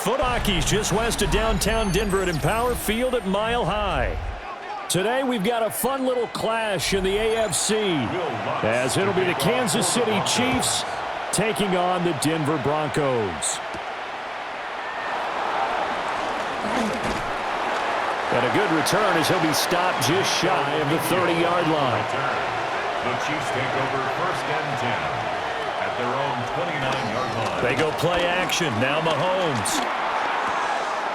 Foot hockey's just west of downtown Denver at Empower Field at Mile High. Today we've got a fun little clash in the AFC, as it'll be the Kansas City Chiefs taking on the Denver Broncos. And a good return as he'll be stopped just shy of the 30-yard line. The Chiefs take over 1st and 10 at their own 29-yard line. They go play action. Now Mahomes.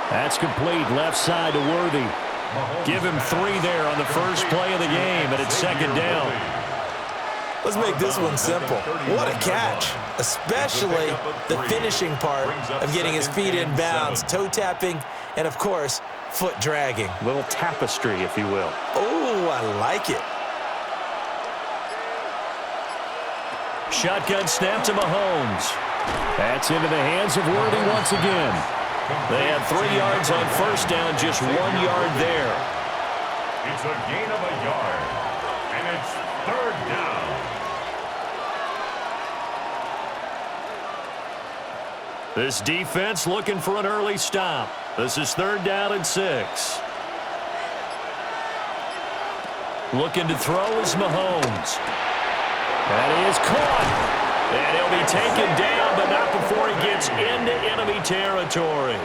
That's complete. Left side to Worthy. Give him 3 there on the first play of the game, and it's 2nd down. Let's make this one simple. What a catch, especially the finishing part of getting his feet in bounds, toe tapping, and of course, foot dragging. Little tapestry, if you will. Oh, I like it. Shotgun snap to Mahomes. That's into the hands of Worthy once again. They had 3 yards on 1st down, just 1 yard there. It's a gain of a yard, and it's 3rd down. This defense looking for an early stop. This is 3rd down and 6. Looking to throw is Mahomes. That is caught. And he'll be taken down, but not before he gets into enemy territory.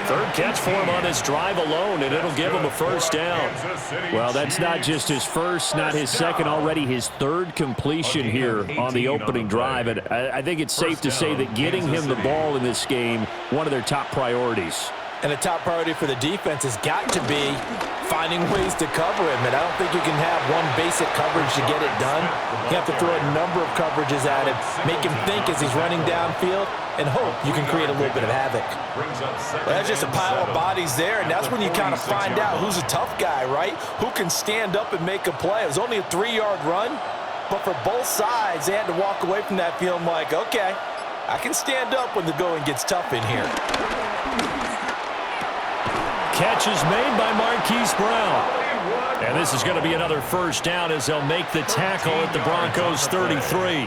3rd catch for him on this drive alone, and it'll give him a 1st down. Well, that's not just his first, not his second, already his 3rd completion here on the opening drive. And I think it's safe to say that getting him the ball in this game, one of their top priorities. And a top priority for the defense has got to be finding ways to cover him. And I don't think you can have one basic coverage to get it done. You have to throw a number of coverages at him, make him think as he's running downfield, and hope you can create a little bit of havoc. Well, that's just a pile of bodies there, and that's when you kind of find out who's a tough guy, right? Who can stand up and make a play. It was only a 3-yard run, but for both sides, they had to walk away from that feeling like, okay, I can stand up when the going gets tough in here. Catch is made by Marquise Brown. And this is going to be another 1st down as they'll make the tackle at the Broncos 33.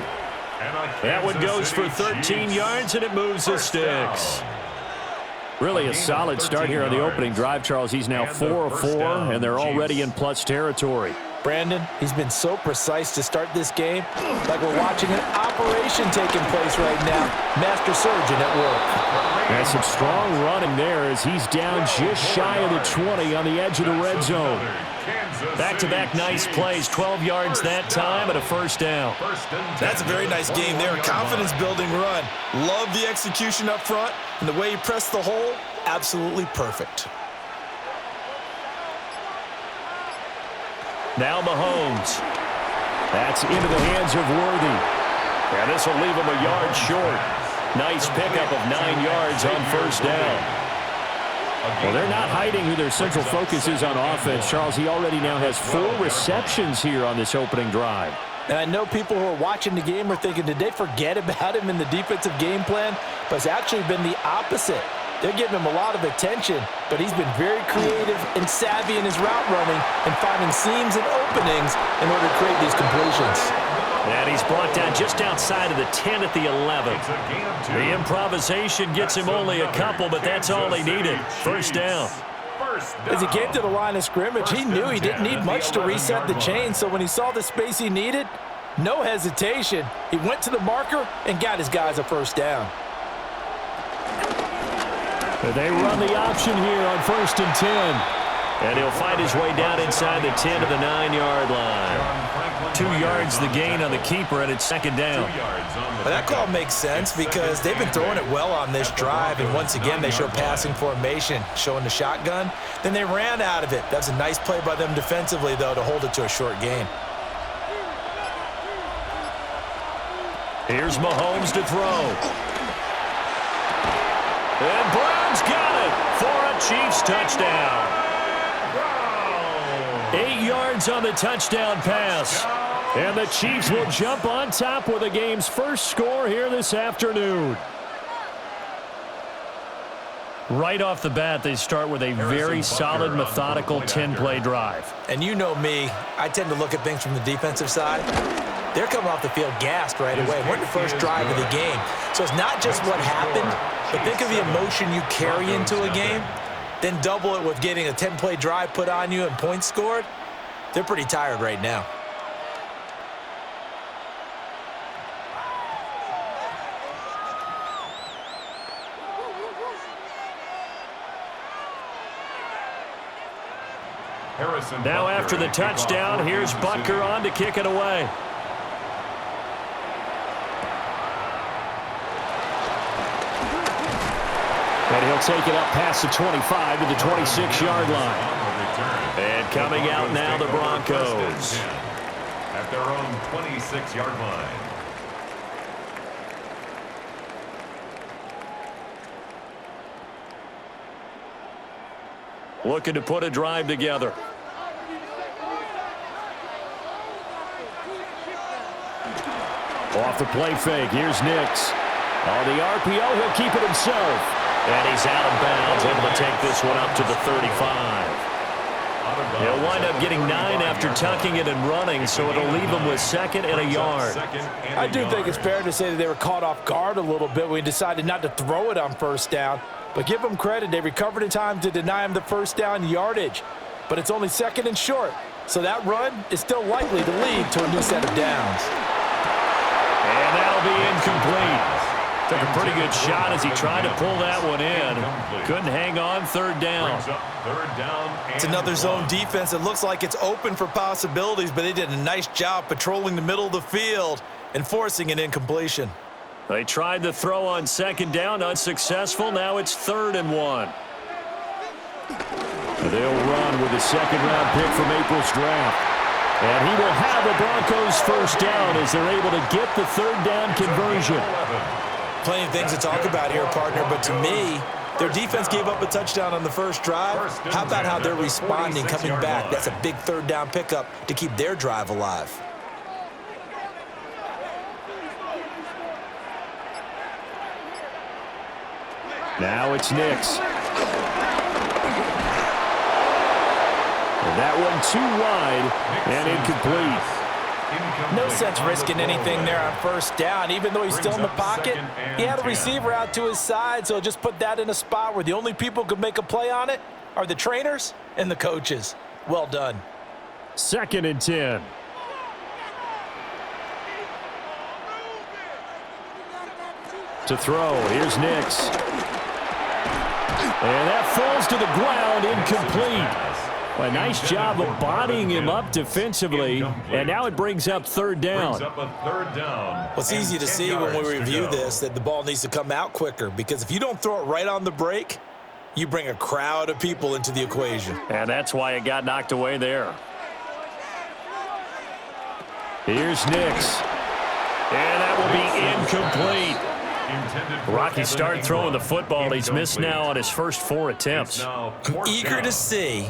That one goes for 13 yards, and it moves the sticks. Really a solid start here on the opening drive, Charles. He's now 4 of 4, and they're already in plus territory. Brandon, he's been so precise to start this game, like we're watching an operation taking place right now. Master surgeon at work. That's some strong running there as he's down just shy of the 20 on the edge of the red zone. Back-to-back nice plays, 12 yards that time and a 1st down. That's a very nice game there. Confidence-building run. Love the execution up front, and the way he pressed the hole, absolutely perfect. Now Mahomes. That's into the hands of Worthy. And this will leave him a yard short. Nice pickup of 9 yards on 1st down. Well, they're not hiding who their central focus is on offense. Charles, he already now has 4 receptions here on this opening drive. And I know people who are watching the game are thinking, did they forget about him in the defensive game plan? But it's actually been the opposite. They're giving him a lot of attention, but he's been very creative and savvy in his route running and finding seams and openings in order to create these completions. And he's brought down just outside of the 10 at the 11. The improvisation gets him only a couple, but that's all he needed. 1st down. As he came to the line of scrimmage, he knew he didn't need much to reset the chain, so when he saw the space he needed, no hesitation. He went to the marker and got his guys a 1st down. They run the option here on 1st and 10. And he'll find his way down inside the 10 to the 9-yard line. 2 yards the gain on the keeper, and it's 2nd down. But that call makes sense because they've been throwing it well on this drive, and once again they show passing formation, showing the shotgun. Then they ran out of it. That's a nice play by them defensively, though, to hold it to a short gain. Here's Mahomes to throw. And Brown's got it for a Chiefs touchdown. 8 yards on the touchdown pass. And the Chiefs will jump on top with the game's first score here this afternoon. Right off the bat, they start with a very solid, methodical 10-play drive. And you know me, I tend to look at things from the defensive side. They're coming off the field gassed right away. We're in the first drive of the game. So it's not just what happened, But think of the emotion you carry into a game, then double it with getting a 10-play drive put on you and points scored. They're pretty tired right now. Now after the touchdown, here's Butker on to kick it away. And he'll take it up past the 25 to the 26-yard line. And coming out now, the Broncos. At their own 26-yard line. Looking to put a drive together. Off the play fake, here's Nix. On the RPO, he'll keep it himself. And he's out of bounds, able to take this one up to the 35. He'll wind up getting 9 after tucking it and running, so it'll leave him with 2nd and a yard. I do think it's fair to say that they were caught off guard a little bit when we decided not to throw it on first down. But give them credit, they recovered in time to deny him the first down yardage. But it's only 2nd and short, so that run is still likely to lead to a new set of downs. And that'll be incomplete. Took a pretty good shot as he tried to pull that one in. Couldn't hang on, 3rd down. It's another zone defense. It looks like it's open for possibilities, but they did a nice job patrolling the middle of the field and forcing an incompletion. They tried the throw on 2nd down, unsuccessful. Now it's 3rd and 1. They'll run with the 2nd-round pick from April's draft. And he will have the Broncos first down as they're able to get the 3rd down conversion. Plenty of things to talk about here, partner, but to me, their defense gave up a touchdown on the first drive. How about how they're responding, coming back? That's a big 3rd down pickup to keep their drive alive. Now it's Nix. And that one too wide and incomplete. No sense risking anything there on first down. Even though he's still in the pocket, he had a receiver out to his side, so just put that in a spot where the only people who could make a play on it are the trainers and the coaches. Well done. 2nd and 10. To throw, here's Nix. And that falls to the ground, incomplete. A nice job of bodying him up defensively, and now it brings up 3rd down. Well, it's easy to see when we review this that the ball needs to come out quicker, because if you don't throw it right on the break, you bring a crowd of people into the equation. And that's why it got knocked away there. Here's Nix. And that will be incomplete. Rocky started throwing the football. He's missed now on his first 4 attempts. I'm eager to see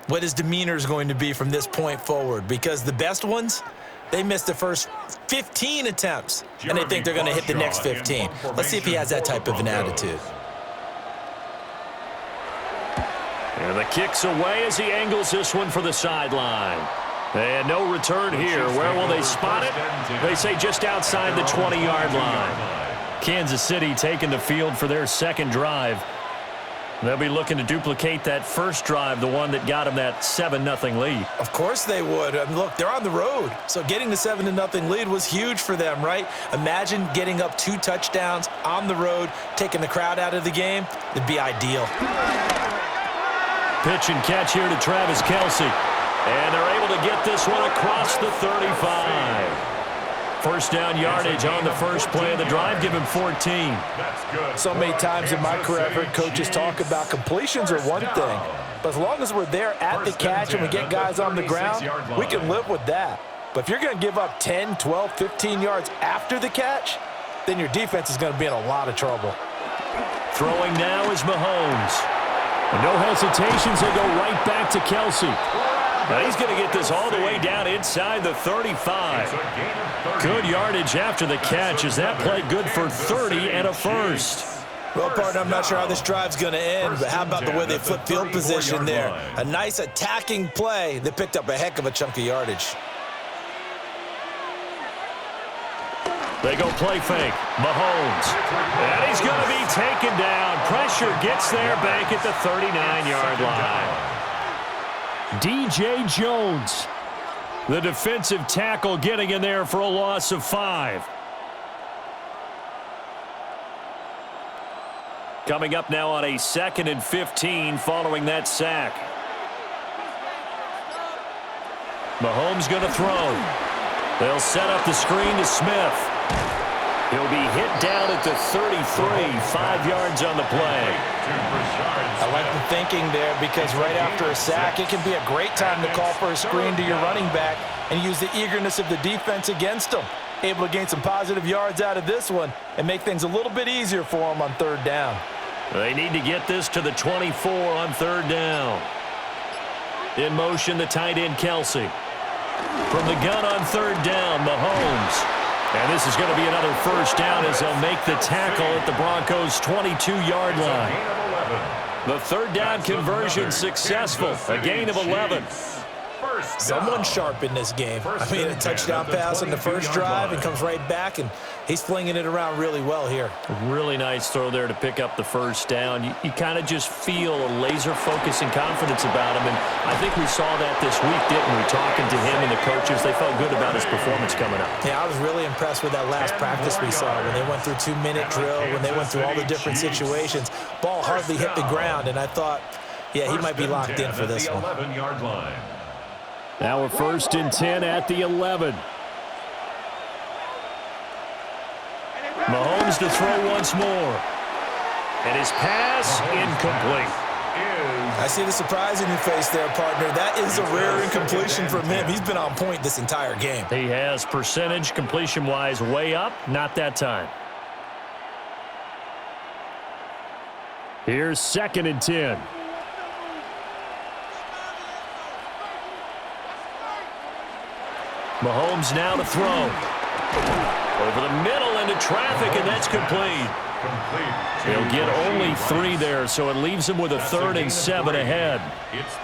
what his demeanor is going to be from this point forward, because the best ones, they missed the first 15 attempts, and they think they're going to hit the next 15. Let's see if he has that type of an attitude. And the kick's away as he angles this one for the sideline. And no return here. Where will they spot it? They say just outside the 20-yard line. Kansas City taking the field for their 2nd drive. They'll be looking to duplicate that first drive, the one that got them that 7-0 lead. Of course they would. I mean, look, they're on the road, so getting the 7-0 lead was huge for them, right? Imagine getting up 2 touchdowns on the road, taking the crowd out of the game. It'd be ideal. Pitch and catch here to Travis Kelce. And they're able to get this one across the 35. First down yardage on the first play of the drive, give him 14. So many times in my career, I've heard coaches talk about completions are one thing, but as long as we're there at the catch and we get guys on the ground, we can live with that. But if you're going to give up 10, 12, 15 yards after the catch, then your defense is going to be in a lot of trouble. Throwing now is Mahomes. And no hesitations, they go right back to Kelce. Now he's going to get this all the way down inside the 35. Good yardage after the catch. Is that play good for 30 and a first? Well, partner, I'm not sure how this drive's going to end, but how about the way they flip field position there? A nice attacking play that picked up a heck of a chunk of yardage. They go play fake. Mahomes. And he's going to be taken down. Pressure gets there back at the 39-yard line. DJ Jones, the defensive tackle, getting in there for a loss of 5. Coming up now on a 2nd and 15 following that sack. Mahomes going to throw. They'll set up the screen to Smith. He'll be hit down at the 33, 5 yards on the play. I like the thinking there because right after a sack, it can be a great time to call for a screen to your running back and use the eagerness of the defense against him. Able to gain some positive yards out of this one and make things a little bit easier for him on 3rd down. They need to get this to the 24 on 3rd down. In motion, the tight end, Kelsey. From the gun on 3rd down, Mahomes. And this is going to be another 1st down as they'll make the tackle at the Broncos' 22-yard line. The 3rd down conversion successful. A gain of 11. Someone sharp in this game. I mean, a touchdown pass on the first drive and comes right back, and he's flinging it around really well here. Really nice throw there to pick up the 1st down. You kind of just feel a laser focus and confidence about him, and I think we saw that this week, didn't we? Talking to him and the coaches, they felt good about his performance coming up. Yeah, I was really impressed with that last practice we saw when they went through 2-minute drill, when they went through all the different situations. Ball hardly hit the ground, and I thought, yeah, he might be locked in for this one. Now a 1st and 10 at the 11. Mahomes to throw once more. And his pass incomplete. I see the surprise in your face there, partner. That is a rare incompletion from him. He's been on point this entire game. He has percentage completion-wise way up, not that time. Here's 2nd and 10. Mahomes now to throw. Over the middle into traffic, and that's complete. He'll get only 3 there, so it leaves him with a 3rd and 7 ahead.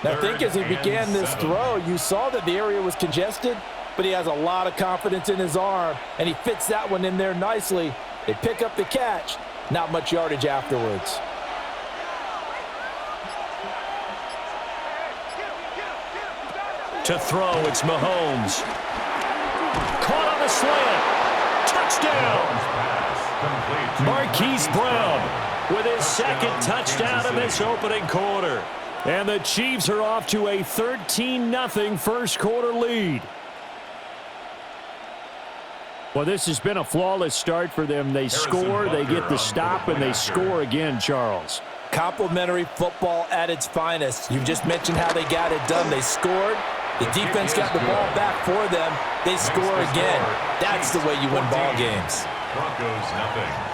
Now, I think as he began this throw, you saw that the area was congested, but he has a lot of confidence in his arm, and he fits that one in there nicely. They pick up the catch. Not much yardage afterwards. To throw, it's Mahomes. Caught on the slant. Touchdown. Marquise Brown with his 2nd touchdown in this opening quarter. And the Chiefs are off to a 13-0 first quarter lead. Well, this has been a flawless start for them. They score, they get the stop, and they score again, Charles. Complimentary football at its finest. You just mentioned how they got it done. They scored. The defense got the ball back for them. They score again. That's the way you win ball games. Broncos nothing.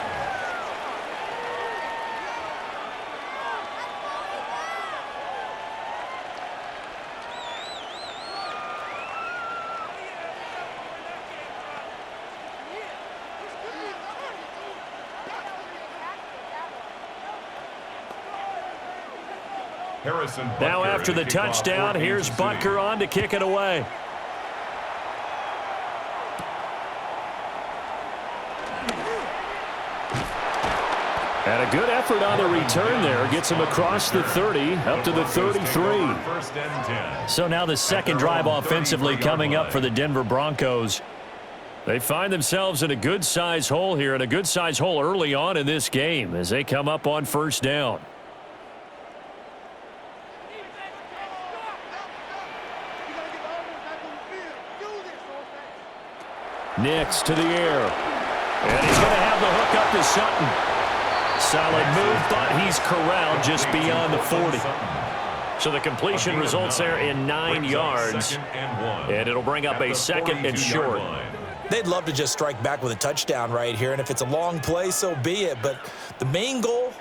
Now after the touchdown, here's Butker on to kick it away. And a good effort on the return there. Gets him across the 30, up to the 33. So now the 2nd drive offensively coming up for the Denver Broncos. They find themselves in a good-sized hole here, and a good-sized hole early on in this game as they come up on 1st down. Nix to the air. And he's going to have the hook up to Sutton. Solid move, but he's corralled just beyond the 40. So the completion results there in 9 yards. And it'll bring up a 2nd and short. They'd love to just strike back with a touchdown right here, and if it's a long play, so be it. But the main goal,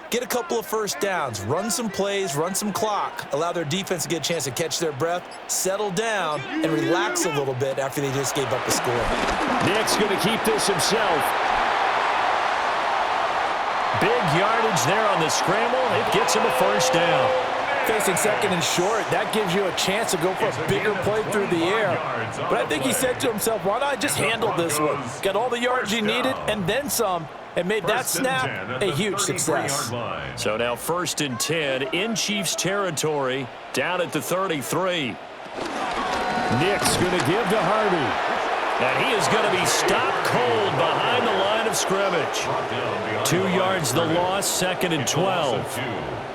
get a couple of 1st downs, run some plays, run some clock, allow their defense to get a chance to catch their breath, settle down, and relax a little bit after they just gave up a score. Nick's going to keep this himself. Big yardage there on the scramble. It gets him a 1st down. facing second and short, that gives you a chance to go for a bigger play through the air. But I think he said to himself, why not just handle this one? Got all the yards he needed and then some, and made that snap a huge success. So now 1st and 10 in Chiefs territory, down at the 33. Nick's going to give to Harvey. And he is going to be stopped cold behind the line of scrimmage. 2 yards the loss, 2nd and 12.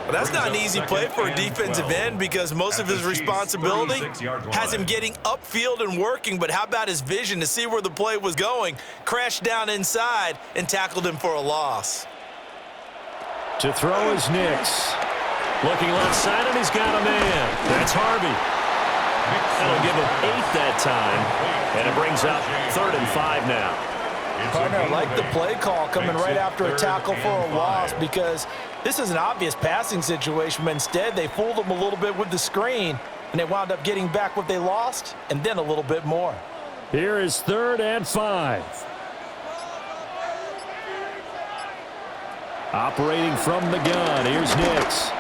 Well, that's not an easy play for a defensive end because most of his responsibility has him getting upfield and working, but how about his vision to see where the play was going, crashed down inside, and tackled him for a loss. To throw is Nix. Looking left side, and he's got a man. That's Harvey. That'll give him 8 that time, and it brings up 3rd and 5 now. Partner, I like the play call coming right after a tackle for a loss because this is an obvious passing situation, but instead they fooled him a little bit with the screen, and they wound up getting back what they lost and then a little bit more. Here is 3rd and 5. Operating from the gun, here's Nix.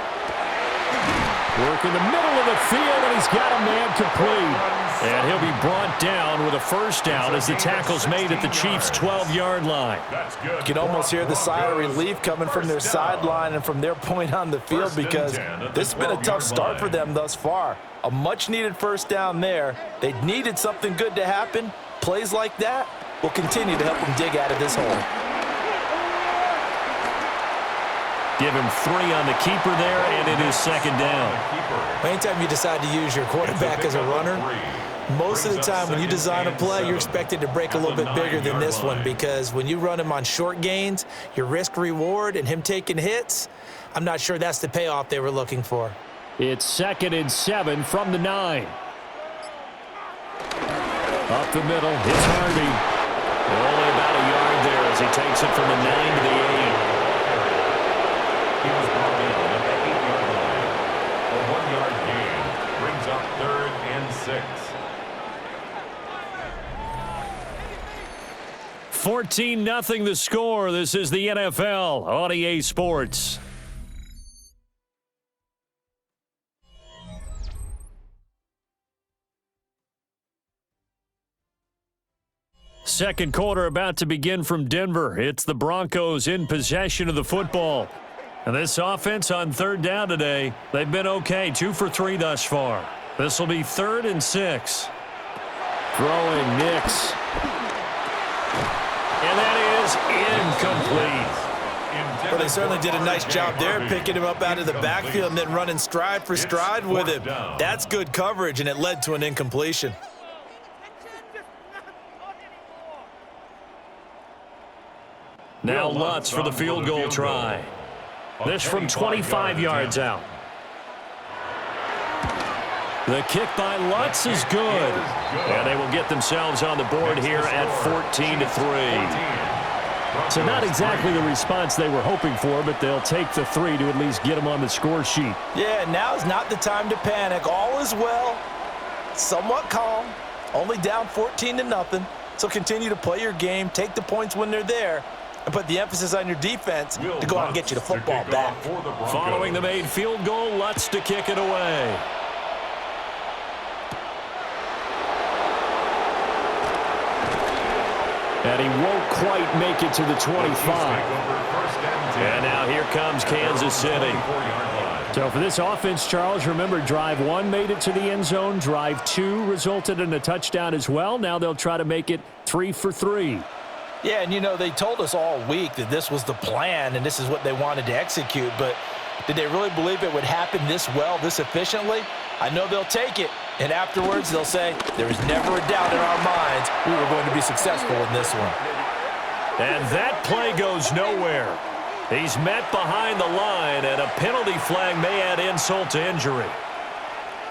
Work in the middle of the field, and he's got a man complete. And he'll be brought down with a 1st down as the tackle's made at the Chiefs' 12-yard line. You can almost hear the sigh of relief coming from their sideline and from their point on the field because this has been a tough start for them thus far. A much-needed 1st down there. They needed something good to happen. Plays like that will continue to help them dig out of this hole. Give him 3 on the keeper there, and it is 2nd down. Anytime you decide to use your quarterback as a runner, most of the time when you design a play, you're expected to break a little bit bigger than this one because when you run him on short gains, your risk-reward and him taking hits, I'm not sure that's the payoff they were looking for. It's 2nd and 7 from the 9. Up the middle, it's Harvey. Only about a yard there as he takes it from the 9 to the 8. He was brought in at the 8-yard line. A 1-yard gain brings up 3rd and 6. 14-0 the score. This is the NFL on EA Sports. Second quarter about to begin from Denver. It's the Broncos in possession of the football. And this offense on 3rd down today, they've been okay. 2 for 3 thus far. This will be 3rd and 6. Throwing Nix. And that is incomplete. Well, they certainly did a nice job there, picking him up out of the backfield and then running stride for stride with him. That's good coverage, and it led to an incompletion. Now Lutz for the field goal try. This from 25 yards out. The kick by Lutz is good. And they will get themselves on the board here at 14-3. So not exactly the response they were hoping for, but they'll take the 3 to at least get them on the score sheet. Yeah, now's not the time to panic. All is well. Somewhat calm. Only down 14-0. So continue to play your game, take the points when they're there, and put the emphasis on your defense to go out and get you the football back. Following the made field goal, Lutz to kick it away. And he won't quite make it to the 25. And now here comes Kansas City. So for this offense, Charles, remember drive 1 made it to the end zone. Drive 2 resulted in a touchdown as well. Now they'll try to make it 3 for 3. Yeah, and you know, they told us all week that this was the plan and this is what they wanted to execute, but did they really believe it would happen this well, this efficiently? I know they'll take it, and afterwards they'll say, there was never a doubt in our minds we were going to be successful in this one. And that play goes nowhere. He's met behind the line, and a penalty flag may add insult to injury.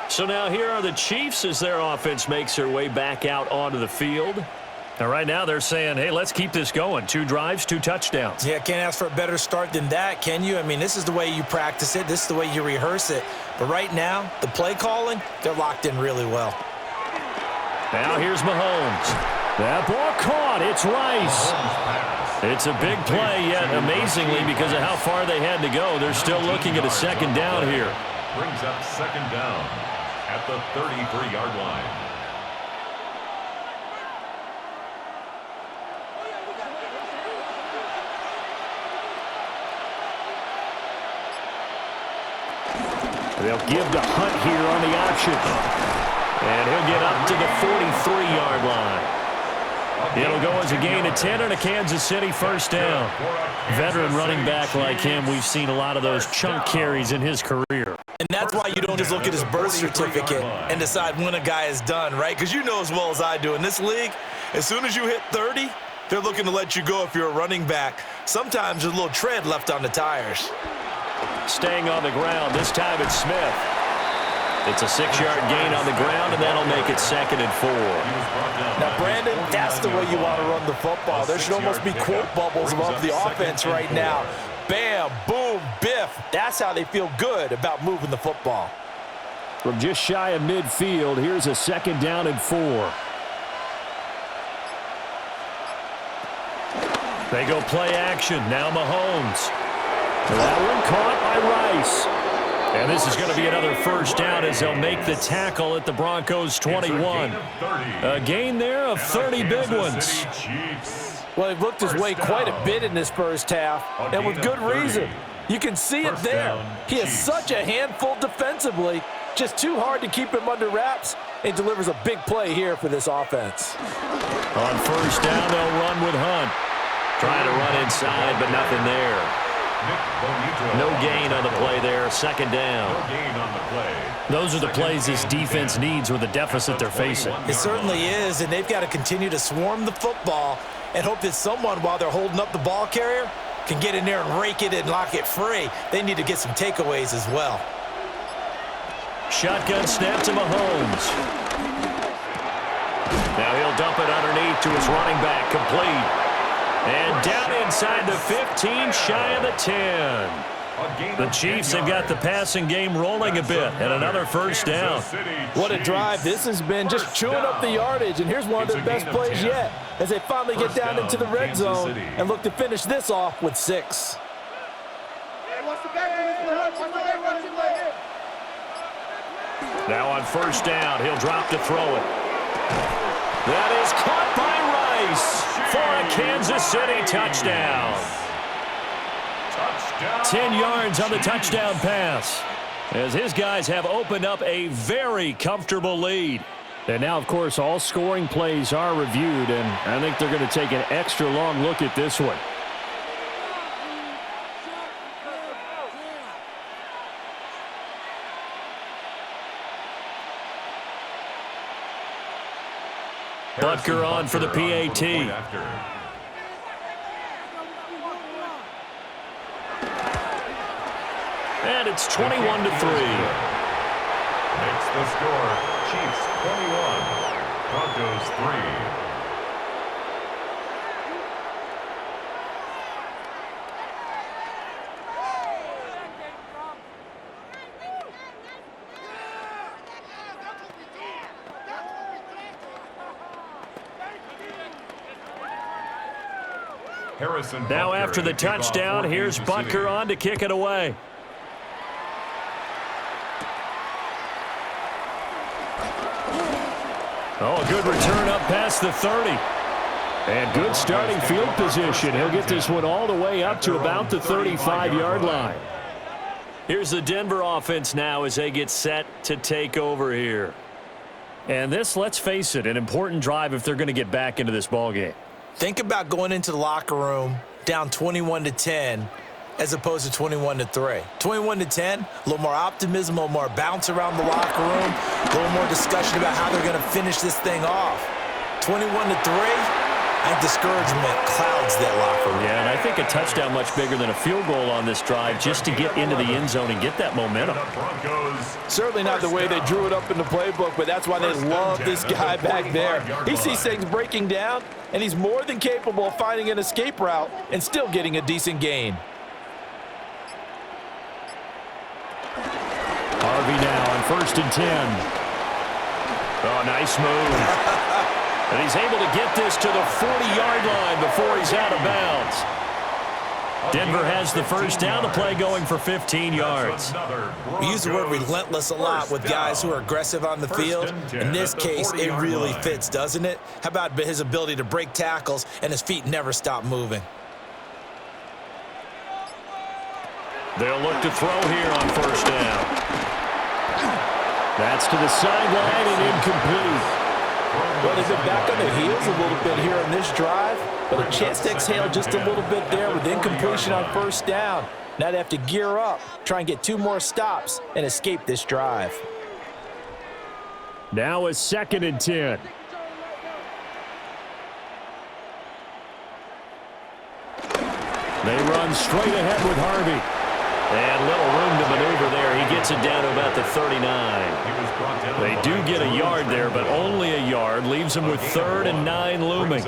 So now here are the Chiefs as their offense makes their way back out onto the field. And right now they're saying, hey, let's keep this going. 2 drives, 2 touchdowns. Yeah, can't ask for a better start than that, can you? I mean, this is the way you practice it. This is the way you rehearse it. But right now, the play calling, they're locked in really well. Now here's Mahomes. That ball caught. It's Rice. It's a big play, yet amazingly, because of how far they had to go, they're still looking at a 2nd down here. Brings up second down at the 33-yard line. They'll give to Hunt here on the option. And he'll get up to the 43-yard line. It'll go as a gain of 10 and a Kansas City first down. Veteran running back like him, we've seen a lot of those chunk carries in his career. And that's why you don't just look at his birth certificate and decide when a guy is done, right? Because you know as well as I do, in this league, as soon as you hit 30, they're looking to let you go if you're a running back. Sometimes there's a little tread left on the tires. Staying on the ground, this time it's Smith. It's a 6-yard gain on the ground, and that'll make it 2nd and 4. Now, Brandon, that's the way you want to run the football. There should almost be quote bubbles above the offense right now. Bam, boom, biff. That's how they feel good about moving the football. From just shy of midfield, here's a 2nd down and 4. They go play action. Now Mahomes. That one caught by Rice. And this is going to be another first down as they'll make the tackle at the Broncos 21. A gain there of 30 big ones. Well, he looked his way quite a bit in this first half, and with good reason. You can see it there. He is such a handful defensively. Just too hard to keep him under wraps. He delivers a big play here for this offense. On first down, they'll run with Hunt. Trying to run inside, but nothing there. No gain on the play there. 2nd down. No gain on the play. Those are the plays this defense needs with the deficit they're facing. It certainly is, and they've got to continue to swarm the football and hope that someone, while they're holding up the ball carrier, can get in there and rake it and lock it free. They need to get some takeaways as well. Shotgun snap to Mahomes. Now he'll dump it underneath to his running back, complete. And down inside the 15, shy of the 10. The Chiefs have got the passing game rolling a bit, and another first down. What a drive this has been, just chewing up the yardage, and here's one of their best plays yet as they finally get down into the red zone and look to finish this off with 6. Now on first down, he'll drop to throw it. That is caught by Rice for a Kansas City touchdown. 10 yards on the touchdown pass as his guys have opened up a very comfortable lead. And now, of course, all scoring plays are reviewed, and I think they're going to take an extra long look at this one. Butker on for the PAT. And it's 21-3. Makes the score. Chiefs 21, Broncos 3. Now after the touchdown, here's Butker on to kick it away. Oh, a good return up past the 30. And good starting field position. He'll get this one all the way up to about the 35-yard line. Here's the Denver offense now as they get set to take over here. And this, let's face it, an important drive if they're going to get back into this ballgame. Think about going into the locker room down 21-10 as opposed to 21-3. 21-10, a little more optimism, a little more bounce around the locker room, a little more discussion about how they're going to finish this thing off. 21-3, I think discouragement clouds that locker room. Yeah, and I think a touchdown much bigger than a field goal on this drive just to get into the end zone and get that momentum. Certainly not the way they drew it up in the playbook, but that's why they love this guy back there. He sees things breaking down, and he's more than capable of finding an escape route and still getting a decent gain. Harvey now on 1st and 10. Oh, nice move. And he's able to get this to the 40-yard line before he's out of bounds. Denver has the first down. The play going for 15 yards. We use the word relentless a lot with guys who are aggressive on the field. In this case, it really fits, doesn't it? How about his ability to break tackles and his feet never stop moving? They'll look to throw here on first down. That's to the sideline and incomplete. Well, they've been back on their heels a little bit here on this drive, but a chance to exhale just a little bit there with incompletion on first down. Now they have to gear up, try and get 2 more stops, and escape this drive. Now a 2nd and 10. They run straight ahead with Harvey. And little room to maneuver there. He gets it down to about the 39. They do get a yard there, but only a yard. Leaves him with 3rd and 9 looming.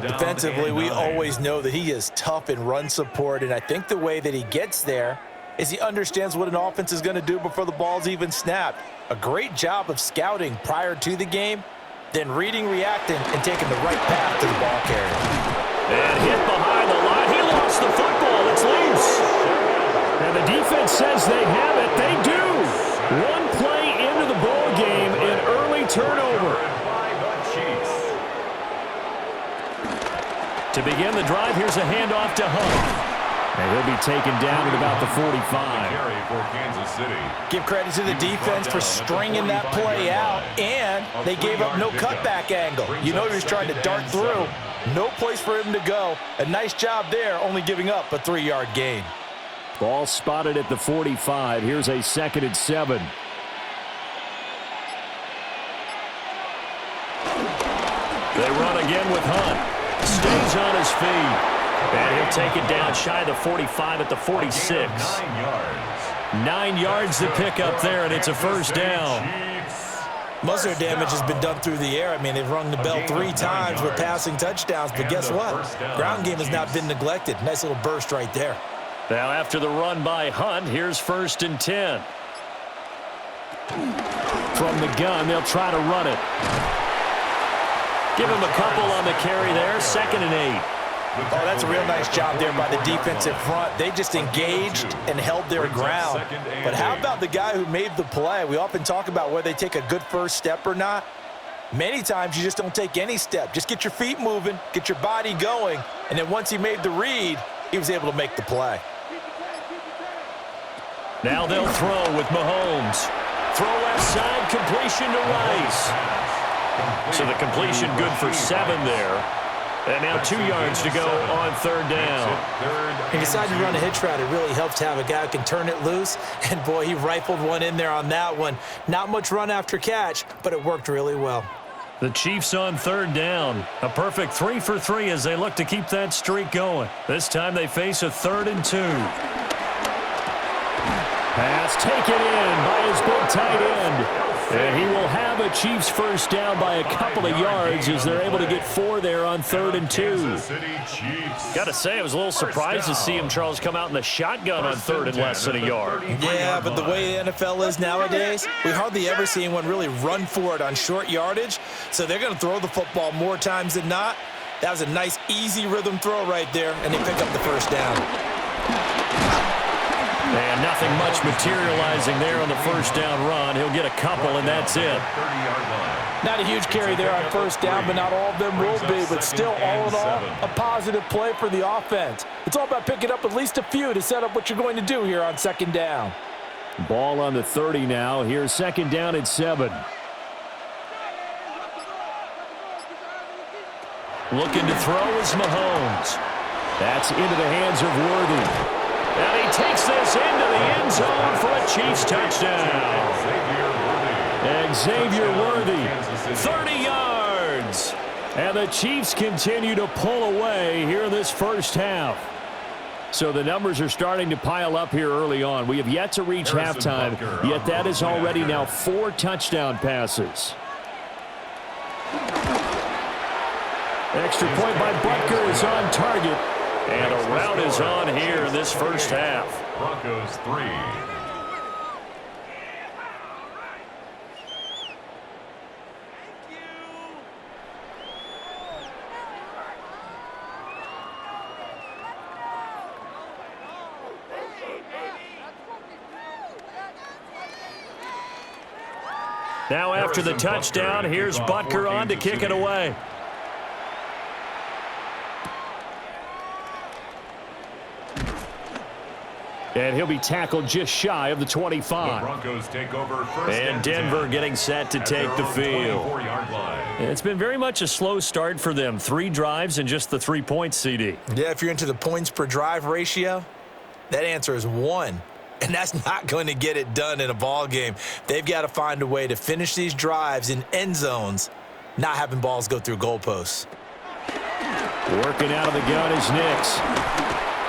Defensively, we always know that he is tough in run support, and I think the way that he gets there is he understands what an offense is going to do before the ball's even snapped. A great job of scouting prior to the game, then reading, reacting, and taking the right path to the ball carrier. And hit behind the line. He lost the football. It's loose. And the defense says they have it. They do. 1 play into the ball game, an early turnover. To begin the drive, here's a handoff to Hunt. And he'll be taken down at about the 45. Give credit to the defense for stringing that play out, and they gave up no cutback angle. You know he was trying to dart through. No place for him to go. A nice job there, only giving up a 3-yard gain. Ball spotted at the 45. Here's a 2nd and 7. They run again with Hunt. Stays on his feet. And he'll take it down shy of the 45 at the 46. 9 yards to pick up there, and it's a first down. Most of their damage has been done through the air. I mean, they've rung the bell 3 times with passing touchdowns, but guess what? Ground game has not been neglected. Nice little burst right there. Now after the run by Hunt, here's 1st and 10. From the gun, they'll try to run it. Give him a couple on the carry there, 2nd and 8. Oh, that's a real nice job there by the defensive front. They just engaged and held their ground. But how about the guy who made the play? We often talk about whether they take a good first step or not. Many times you just don't take any step. Just get your feet moving, get your body going, and then once he made the read, he was able to make the play. Now they'll throw with Mahomes. Throw left side, completion to Rice. So the completion good for 7 there. And now 2 yards to go on 3rd down. He decided to run a hitch route. It really helps to have a guy who can turn it loose. And, boy, he rifled one in there on that one. Not much run after catch, but it worked really well. The Chiefs on 3rd down. A perfect 3 for 3 as they look to keep that streak going. This time they face a 3rd and 2. Pass taken in by his big tight end. And he will have a Chiefs first down by a couple of yards as they're able to get 4 there on 3rd and 2. Got to say, I was a little surprised to see him, Charles, come out in the shotgun on 3rd and less than a yard. Yeah, but the way the NFL is nowadays, we hardly ever see anyone really run for it on short yardage. So they're going to throw the football more times than not. That was a nice, easy rhythm throw right there, and they pick up the first down. And nothing much materializing there on the first down run. He'll get a couple, and that's it. Not a huge carry there on first down, but not all of them will be. But still, all in all, a positive play for the offense. It's all about picking up at least a few to set up what you're going to do here on 2nd down. Ball on the 30 now. Here's 2nd down at 7. Looking to throw is Mahomes. That's into the hands of Worthy. And he takes this into the end zone for a Chiefs touchdown. Xavier Worthy, 30 yards. And the Chiefs continue to pull away here in this first half. So the numbers are starting to pile up here early on. We have yet to reach halftime, yet that is already now 4 touchdown passes. Extra point by Butker is on target. And a rout is on here in this first half. Broncos 3. Now after the touchdown, here's Butker on to kick it away. And he'll be tackled just shy of the 25. The Broncos take over first and Denver getting set to take the field. It's been very much a slow start for them. 3 drives and just the 3 points, CD. Yeah, if you're into the points per drive ratio, that answer is 1. And that's not going to get it done in a ball game. They've got to find a way to finish these drives in end zones, not having balls go through goalposts. Working out of the gun is Nix.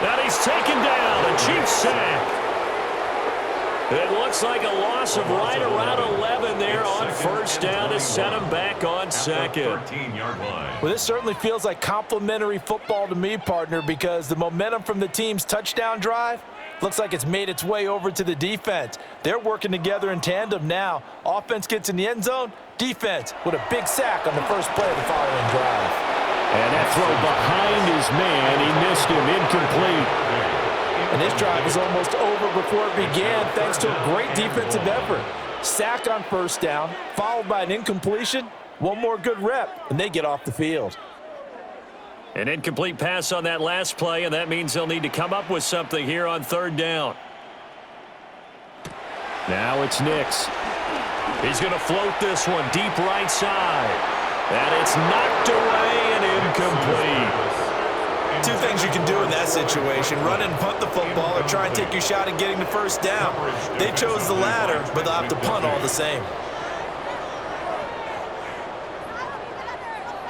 And he's taken down, a Chiefs sack. It looks like a loss of right around 11 there on first down to set him back on second. Well, this certainly feels like complimentary football to me, partner, because the momentum from the team's touchdown drive looks like it's made its way over to the defense. They're working together in tandem now. Offense gets in the end zone, defense with a big sack on the first play of the following drive. And that throw behind his man, he missed him, incomplete. And this drive is almost over before it began thanks to a great defensive effort. Sack on first down, followed by an incompletion. One more good rep, and they get off the field. An incomplete pass on that last play, and that means they'll need to come up with something here on third down. Now it's Nix. He's going to float this one deep right side. And it's knocked away and incomplete. 2 things you can do in that situation: run and punt the football, or try and take your shot at getting the first down. They chose the latter, but they'll have to punt all the same.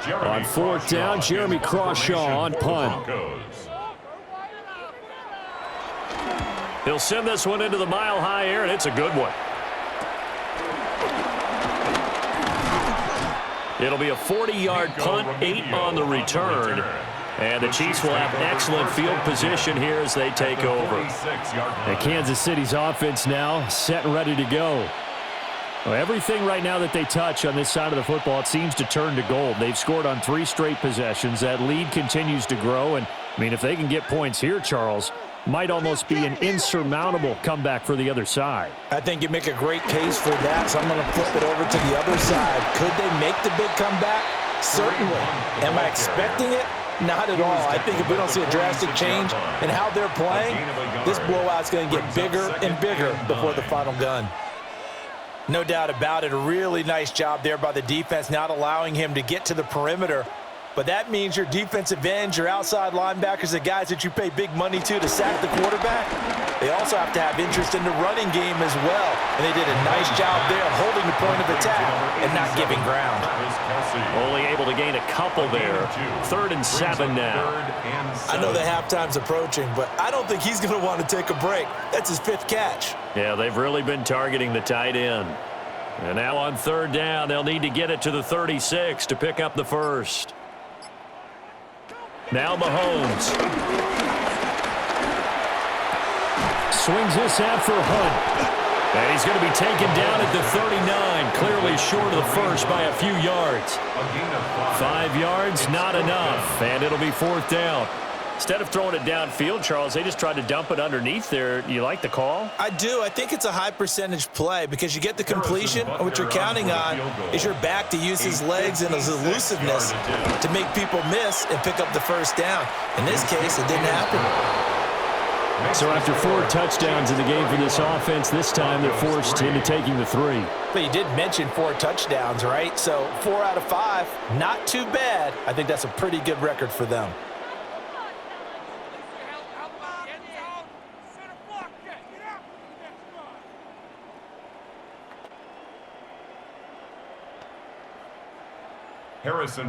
On fourth down, Jeremy Crawshaw on punt. He'll send this one into the mile-high air, and it's a good one. It'll be a 40-yard punt, 8 on the return. And the Chiefs will have excellent field position here as they take over. And Kansas City's offense now set and ready to go. Well, everything right now that they touch on this side of the football, it seems to turn to gold. They've scored on 3 straight possessions. That lead continues to grow. And, I mean, if they can get points here, Charles, might almost be an insurmountable comeback for the other side. I think you make a great case for that, so I'm going to flip it over to the other side. Could they make the big comeback? Certainly. Am I expecting it? Not at all. I think if we don't see a drastic change in how they're playing, this blowout's going to get bigger and bigger before the final gun. No doubt about it. A really nice job there by the defense, not allowing him to get to the perimeter. But that means your defensive ends, your outside linebackers, the guys that you pay big money to sack the quarterback, they also have to have interest in the running game as well. And they did a nice job there holding the point of attack and not giving ground. Only able to gain a couple there. 3rd and 7 now. I know the halftime's approaching, but I don't think he's going to want to take a break. That's his 5th catch. Yeah, they've really been targeting the tight end. And now on 3rd down, they'll need to get it to the 36 to pick up the first. Now Mahomes. Swings this out for Hunt. And he's going to be taken down at the 39, clearly short of the first by a few yards. 5 yards, not enough, and it'll be 4th down. Instead of throwing it downfield, Charles, they just tried to dump it underneath there. You like the call? I do. I think it's a high percentage play because you get the completion, and what you're counting on is your back to use his legs and his elusiveness to make people miss and pick up the first down. In this case, it didn't happen. So after 4 touchdowns in the game for this offense, this time they're forced into taking the 3. But you did mention 4 touchdowns, right? So 4 out of 5, not too bad. I think that's a pretty good record for them.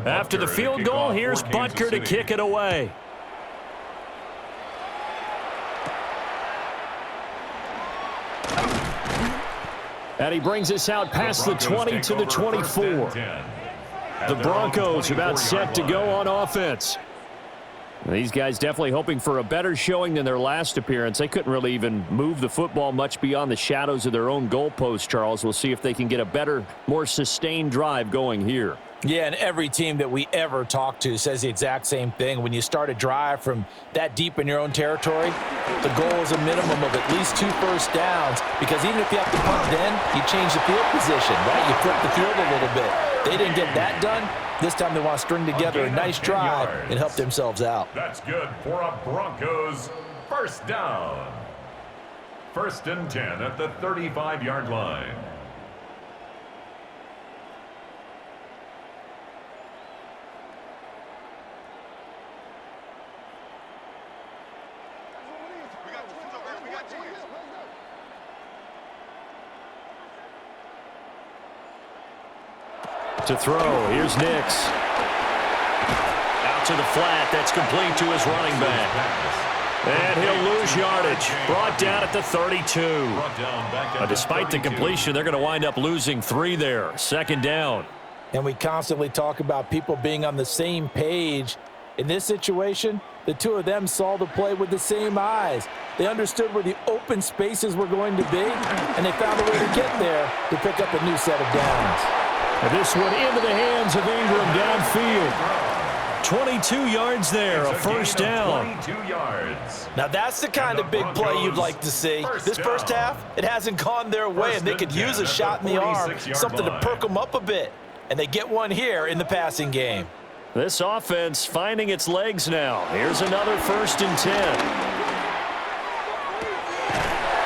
After the field goal, here's Butker to kick it away. And he brings us out past the 20 to the 24. The Broncos about set to go on offense. These guys definitely hoping for a better showing than their last appearance. They couldn't really even move the football much beyond the shadows of their own goalpost, Charles. We'll see if they can get a better, more sustained drive going here. Yeah, and every team that we ever talk to says the exact same thing. When you start a drive from that deep in your own territory, the goal is a minimum of at least 2 first downs, because even if you have to punt then, you change the field position, right? You flip the field a little bit. They didn't get that done. This time they want to string together a nice drive and help themselves out. That's good for a Broncos first down. 1st and 10 at the 35-yard line. To throw, here's Nix. Out to the flat, that's complete to his running back. And he'll lose yardage. Brought down at the 32. Despite the completion, they're going to wind up losing 3 there. 2nd down. And we constantly talk about people being on the same page. In this situation, the two of them saw the play with the same eyes. They understood where the open spaces were going to be, and they found a way to get there to pick up a new set of downs. And this one into the hands of Ingram downfield. 22 yards there, a first down. 22 yards. Now that's the kind of big play you'd like to see. This first half, it hasn't gone their way, and they could use a shot in the arm, something to perk them up a bit. And they get one here in the passing game. This offense finding its legs now. Here's another 1st and 10.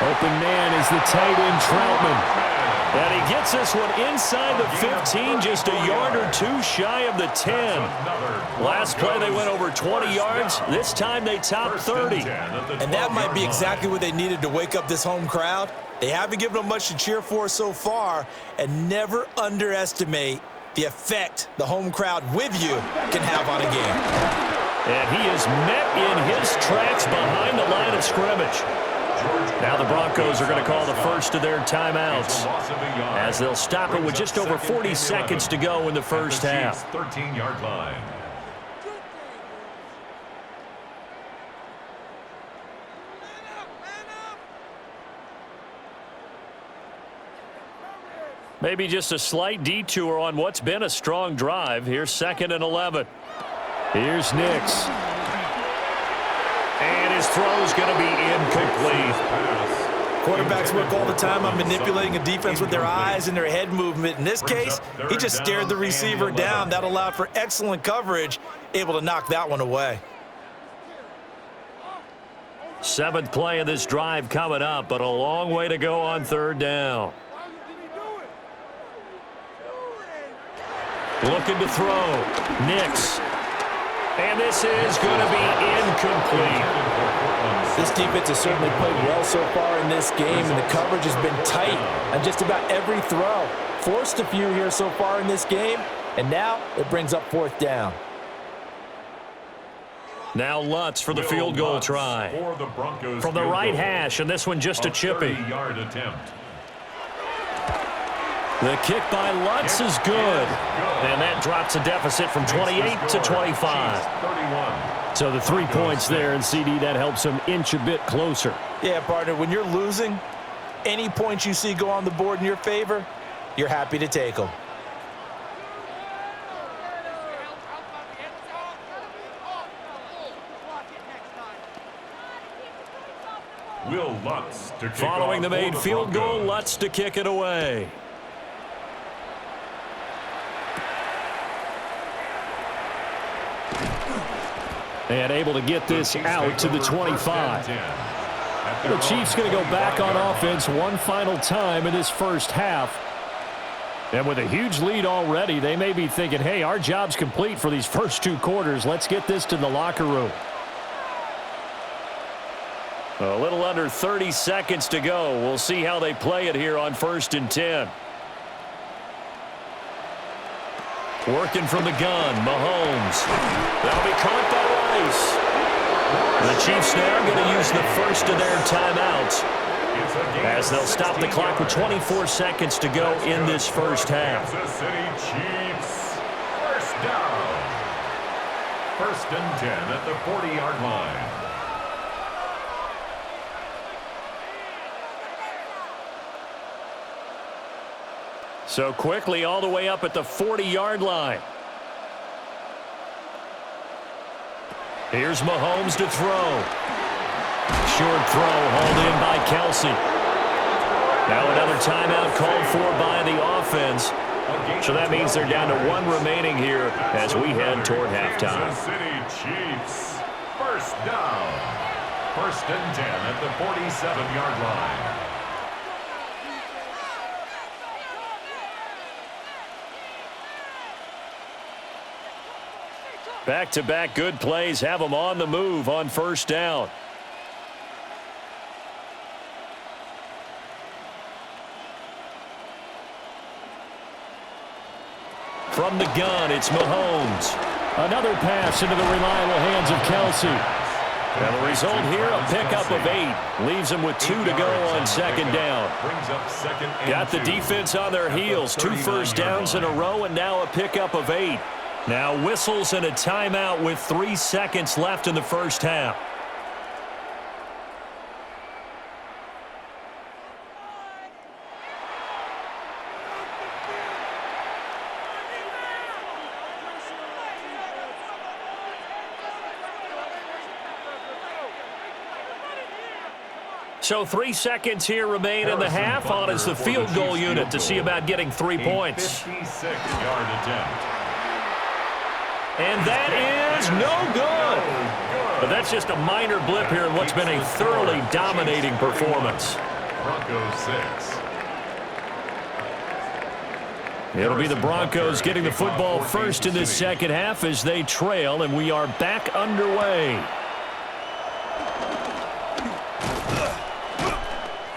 Open man is the tight end Troutman. And he gets this one inside the 15, just a yard or 2 shy of the 10. Last play they went over 20 yards. This time they topped 30. And that might be exactly what they needed to wake up this home crowd. They haven't given them much to cheer for so far, and never underestimate the effect the home crowd with you can have on a game. And he is met in his tracks behind the line of scrimmage. Now the Broncos are going to call the first of their timeouts, as they'll stop it with just over 40 seconds to go in the first half. 13-yard line. Maybe just a slight detour on what's been a strong drive. Here's 2nd and 11. Here's Nix. And his throw's going to be incomplete. Quarterbacks work all the time on manipulating a defense with their eyes and their head movement. In this case, he just stared the receiver down. That allowed for excellent coverage, able to knock that one away. 7th play of this drive coming up, but a long way to go on 3rd down. Looking to throw. Nix. And this is going to be incomplete. This defense has certainly played well so far in this game, and the coverage has been tight on just about every throw. Forced a few here so far in this game, and now it brings up 4th down. Now Lutz for the field goal try. From the right hash, and this one just a chippy. 30-yard attempt. The kick by Lutz is good. And that drops a deficit from 28 to 25. So the 3 points there, and CD, that helps them inch a bit closer. Yeah, partner, when you're losing, any points you see go on the board in your favor, you're happy to take them. Will Lutz to kick Following the made field goal, Broncos. Lutz to kick it away. And able to get this out to the 25. The Chiefs going to go back on offense one final time in this first half. And with a huge lead already, they may be thinking, hey, our job's complete for these first 2 quarters. Let's get this to the locker room. A little under 30 seconds to go. We'll see how they play it here on 1st and 10. Working from the gun, Mahomes. That'll be caught by Rice. The Chiefs now going to use the first of their timeouts, as they'll stop the clock with 24 seconds to go in this first half. Kansas City Chiefs. First down. 1st and 10 at the 40-yard line. So quickly all the way up at the 40-yard line. Here's Mahomes to throw. Short throw hauled in by Kelsey. Now another timeout called for by the offense. So that means they're down to one remaining here as we head toward halftime. Kansas City Chiefs. First down. 1st and 10 at the 47-yard line. Back-to-back good plays have them on the move on 1st down. From the gun, it's Mahomes. Another pass into the reliable hands of Kelsey. And the result here, a pickup of 8. Leaves them with 2 to go on 2nd down. Got the defense on their heels. 2 first downs in a row, and now a pickup of 8. Now whistles and a timeout with 3 seconds left in the 1st half. So 3 seconds here remain in the half on as the field goal unit to see about getting 3 points. 56-yard attempt. And that is no good. But that's just a minor blip here in what's been a thoroughly dominating performance. Broncos 6. It'll be the Broncos getting the football first in this 2nd half as they trail, and we are back underway.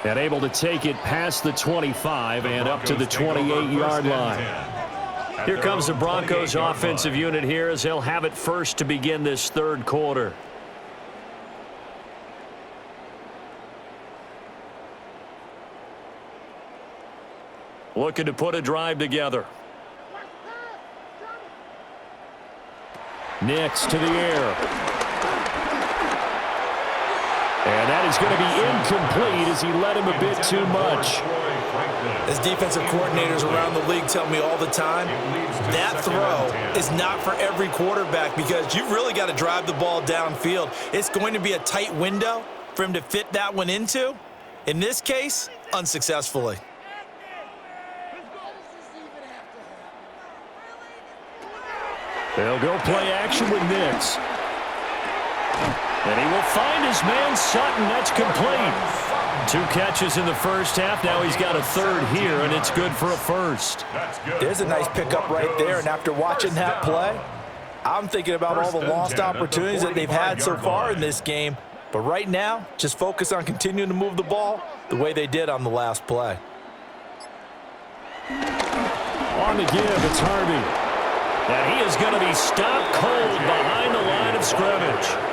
And able to take it past the 25 and up to the 28-yard line. Here comes the Broncos offensive unit here as they'll have it first to begin this 3rd quarter. Looking to put a drive together. Nix to the air. And that is going to be incomplete as he led him a bit too much. As defensive coordinators around the league tell me all the time, that throw is not for every quarterback because you've really got to drive the ball downfield. It's going to be a tight window for him to fit that one into. In this case, unsuccessfully. They'll go play action with Nix. And he will find his man Sutton. That's complete. 2 catches in the 1st half. Now he's got a 3rd here, and it's good for a 1st. There's a nice pickup right there, and after watching that play, I'm thinking about all the lost opportunities that they've had so far in this game. But right now, just focus on continuing to move the ball the way they did on the last play. On the give, it's Harvey. And he is going to be stopped cold behind the line of scrimmage.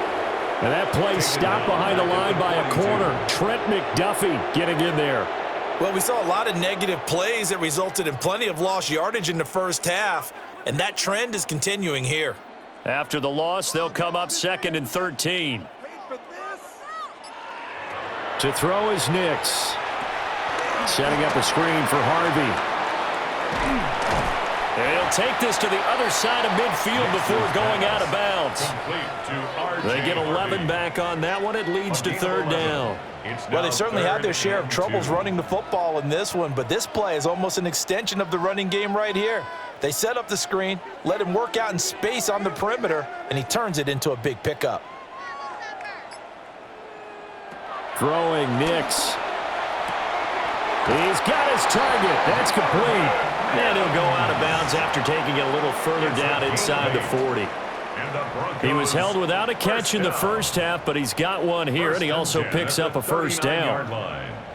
And that play stopped behind the line by a corner. Trent McDuffie getting in there. Well, we saw a lot of negative plays that resulted in plenty of lost yardage in the 1st half, and that trend is continuing here. After the loss, they'll come up 2nd and 13. To throw is Nix. Setting up a screen for Harvey. And he'll take this to the other side of midfield before going out of bounds. They get 11 back on that one. It leads to 3rd down. Well, they certainly had their share of troubles running the football in this one, but this play is almost an extension of the running game right here. They set up the screen, let him work out in space on the perimeter, and he turns it into a big pickup. Throwing Nix. He's got his target. That's complete. And he'll go out of bounds after taking it a little further down inside the 40. He was held without a catch in the 1st half, but he's got one here, and he also picks up a 1st down.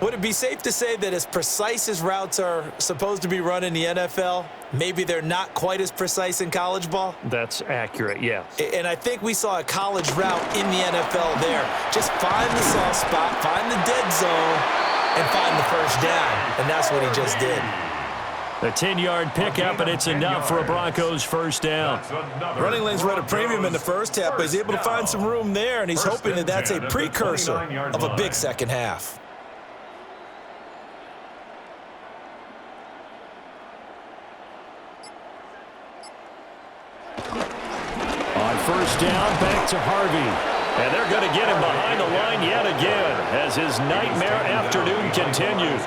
Would it be safe to say that as precise as routes are supposed to be run in the NFL, maybe they're not quite as precise in college ball? That's accurate, yes. And I think we saw a college route in the NFL there. Just find the soft spot, find the dead zone, and find the 1st down. And that's what he just did. A 10-yard pickup, and it's enough for a Broncos 1st down. Running lanes were at a premium in the 1st half, but he's able to find some room there, and he's hoping that that's a precursor of a big 2nd half. first down, back to Harvey. And they're going to get him behind the line yet again as his nightmare afternoon continues.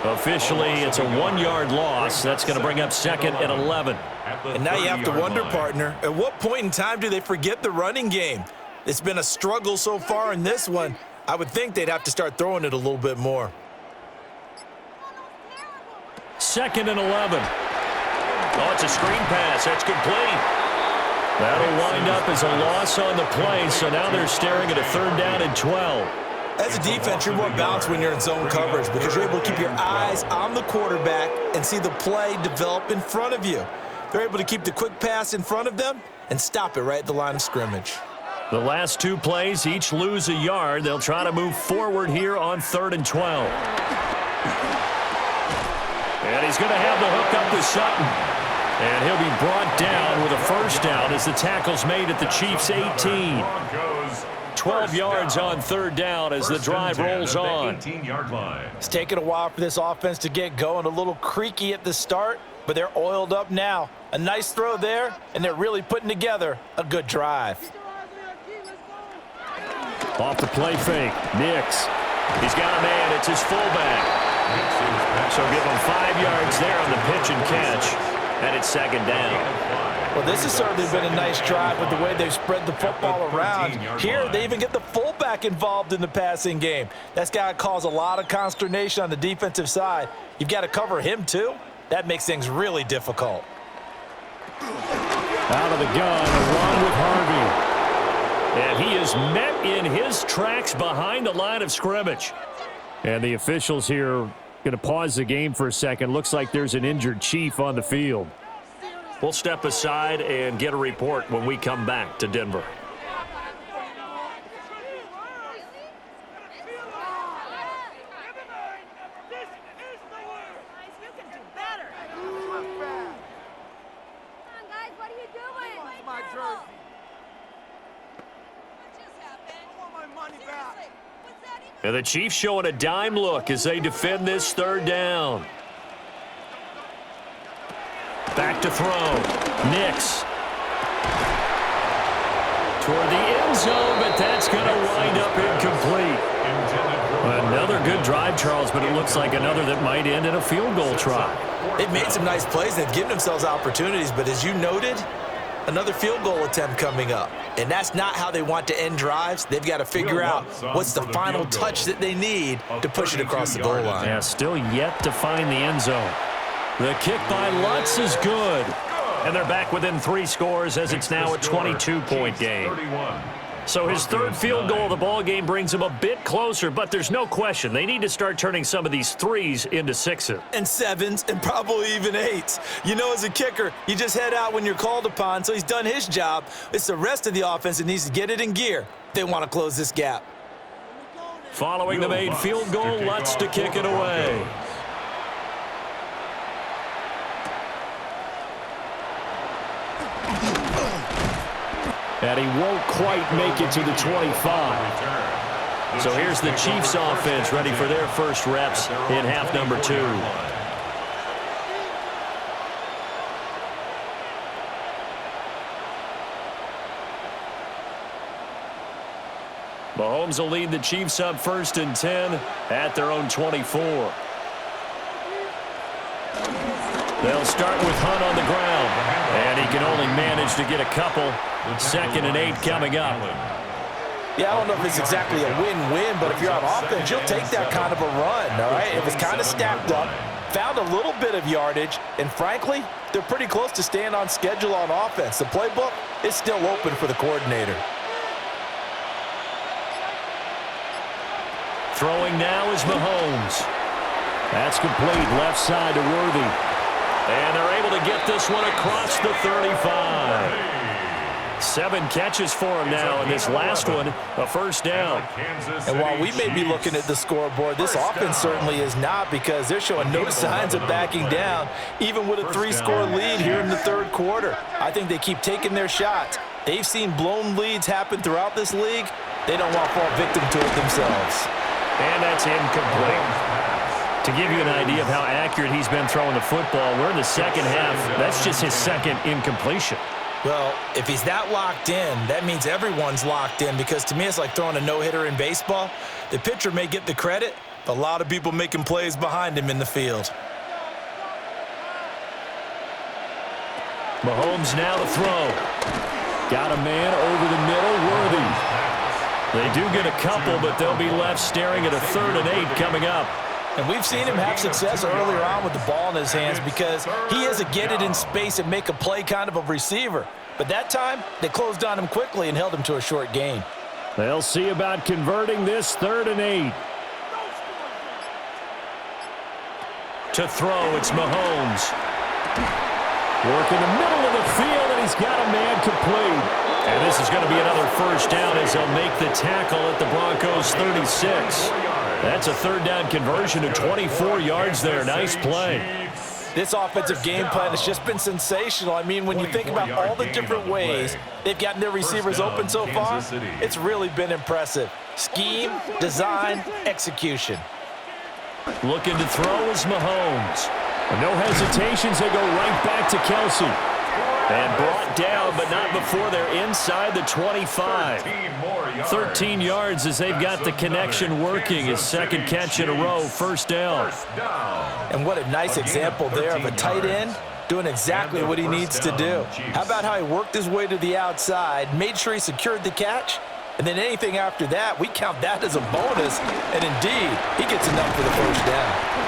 Officially, it's a 1-yard loss. That's going to bring up 2nd and 11. And now you have to wonder, partner, at what point in time do they forget the running game? It's been a struggle so far in this one. I would think they'd have to start throwing it a little bit more. 2nd and 11. Oh, it's a screen pass. That's complete. That'll wind up as a loss on the play, so now they're staring at a 3rd down and 12. As a defense, you're more balanced when you're in zone coverage because you're able to keep your eyes on the quarterback and see the play develop in front of you. They're able to keep the quick pass in front of them and stop it right at the line of scrimmage. The last 2 plays each lose a yard. They'll try to move forward here on 3rd and 12. And he's going to have the hook up with Sutton. And he'll be brought down with a first down as the tackle's made at the Chiefs' 18. 12 yards on 3rd down as the drive rolls on. It's taken a while for this offense to get going. A little creaky at the start, but they're oiled up now. A nice throw there, and they're really putting together a good drive. Off the play fake, Nix. He's got a man. It's his fullback. So give him 5 yards there on the pitch and catch. And it's 2nd down. Well, this has certainly been a nice drive with the way they've spread the football around. Here, they even get the fullback involved in the passing game. That's got to cause a lot of consternation on the defensive side. You've got to cover him, too. That makes things really difficult. Out of the gun, a run with Harvey. And he is met in his tracks behind the line of scrimmage. And the officials here going to pause the game for a second. Looks like there's an injured Chief on the field. We'll step aside and get a report when we come back to Denver. And the Chiefs showing a dime look as they defend this 3rd down. Back to throw. Nix. Toward the end zone, but that's going to wind up incomplete. Another good drive, Charles, but it looks like another that might end in a field goal try. They've made some nice plays. They've given themselves opportunities, but as you noted, another field goal attempt coming up. And that's not how they want to end drives. They've got to figure out what's the final touch that they need to push it across the goal line. Yeah, still yet to find the end zone. The kick by Lutz is good. And they're back within 3 scores as it's now a 22-point game. So his 3rd field goal of the ball game brings him a bit closer, but there's no question they need to start turning some of these 3s into 6s. And 7s and probably even 8s. You know, as a kicker, you just head out when you're called upon, so he's done his job. It's the rest of the offense that needs to get it in gear. They want to close this gap. Following the made field goal, Lutz to kick it away. And he won't quite make it to the 25. So here's the Chiefs offense ready for their first reps in half number 2. Mahomes will lead the Chiefs up 1st and 10 at their own 24. They'll start with Hunt on the ground, and he can only manage to get a couple. 2nd and 8 coming up. Yeah, I don't know if it's exactly a win-win, but if you're on offense, you'll take that kind of a run, all right? It was kind of stacked up, found a little bit of yardage, and frankly, they're pretty close to staying on schedule on offense. The playbook is still open for the coordinator. Throwing now is Mahomes. That's complete, left side to Worthy. And they're able to get this one across the 35. 7 catches for him now, and this last one, a first down. And while we may be looking at the scoreboard, this offense certainly is not, because they're showing no signs of backing down, even with a 3-score lead here in the 3rd quarter. I think they keep taking their shots. They've seen blown leads happen throughout this league. They don't want to fall victim to it themselves. And that's incomplete. To give you an idea of how accurate he's been throwing the football, we're in the second half. That's just his 2nd incompletion. Well, if he's that locked in, that means everyone's locked in, because to me it's like throwing a no-hitter in baseball. The pitcher may get the credit, but a lot of people making plays behind him in the field. Mahomes now to throw. Got a man over the middle, Worthy. They do get a couple, but they'll be left staring at a 3rd and 8 coming up. And we've seen him have success earlier on with the ball in his hands because he is a get it in space and make a play kind of a receiver. But that time, they closed on him quickly and held him to a short gain. They'll see about converting this 3rd and 8. To throw, it's Mahomes. Work in the middle of the field, and he's got a man complete. And this is going to be another first down as he'll make the tackle at the Broncos 36. That's a 3rd down conversion to 24 yards there. Nice play. This offensive game plan has just been sensational. I mean, when you think about all the different ways they've gotten their receivers open so far, it's really been impressive. Scheme, design, execution. Looking to throw is Mahomes. No hesitations, they go right back to Kelsey. And brought down, but not before they're inside the 25. 13 yards as they've got the connection working. His 2nd catch in a row, 1st down. And what a nice example there of a tight end doing exactly what he needs to do. How about how he worked his way to the outside, made sure he secured the catch, and then anything after that, we count that as a bonus. And indeed, he gets enough for the 1st down.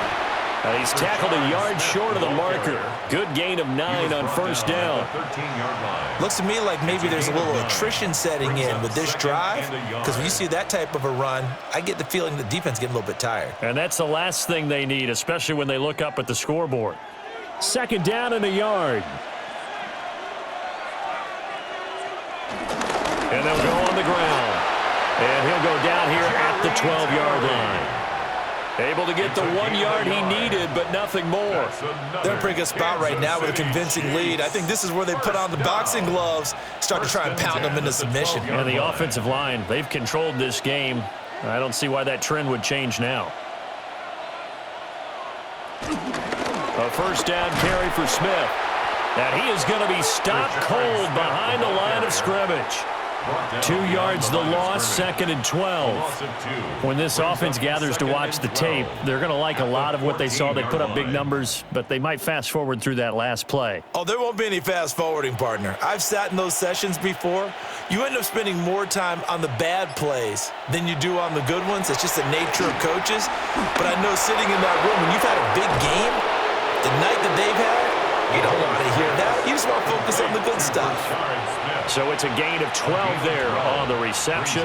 And he's tackled a yard short of the marker. Good gain of 9 on 1st down. Looks to me like maybe there's a little attrition setting in with this drive, because when you see that type of a run, I get the feeling the defense getting a little bit tired. And that's the last thing they need, especially when they look up at the scoreboard. 2nd down and a yard. And they'll go on the ground. And he'll go down here at the 12-yard line. Able to get the 1 yard he needed, but nothing more. They're in a pretty good spot right now with a convincing lead. I think this is where they put on the boxing gloves, start to try and pound them into submission. And the offensive line, they've controlled this game. I don't see why that trend would change now. A 1st down carry for Smith. And he is going to be stopped cold behind the line of scrimmage. 2 yards the loss, 2nd and 12. When this offense gathers to watch the tape, they're going to like a lot of what they saw. They put up big numbers, but they might fast forward through that last play. Oh, there won't be any fast forwarding, partner. I've sat in those sessions before. You end up spending more time on the bad plays than you do on the good ones. It's just the nature of coaches. But I know sitting in that room, when you've had a big game, the night that they've had, you don't want to hear that. You just want to focus on the good stuff. So it's a gain of 12 there on the reception.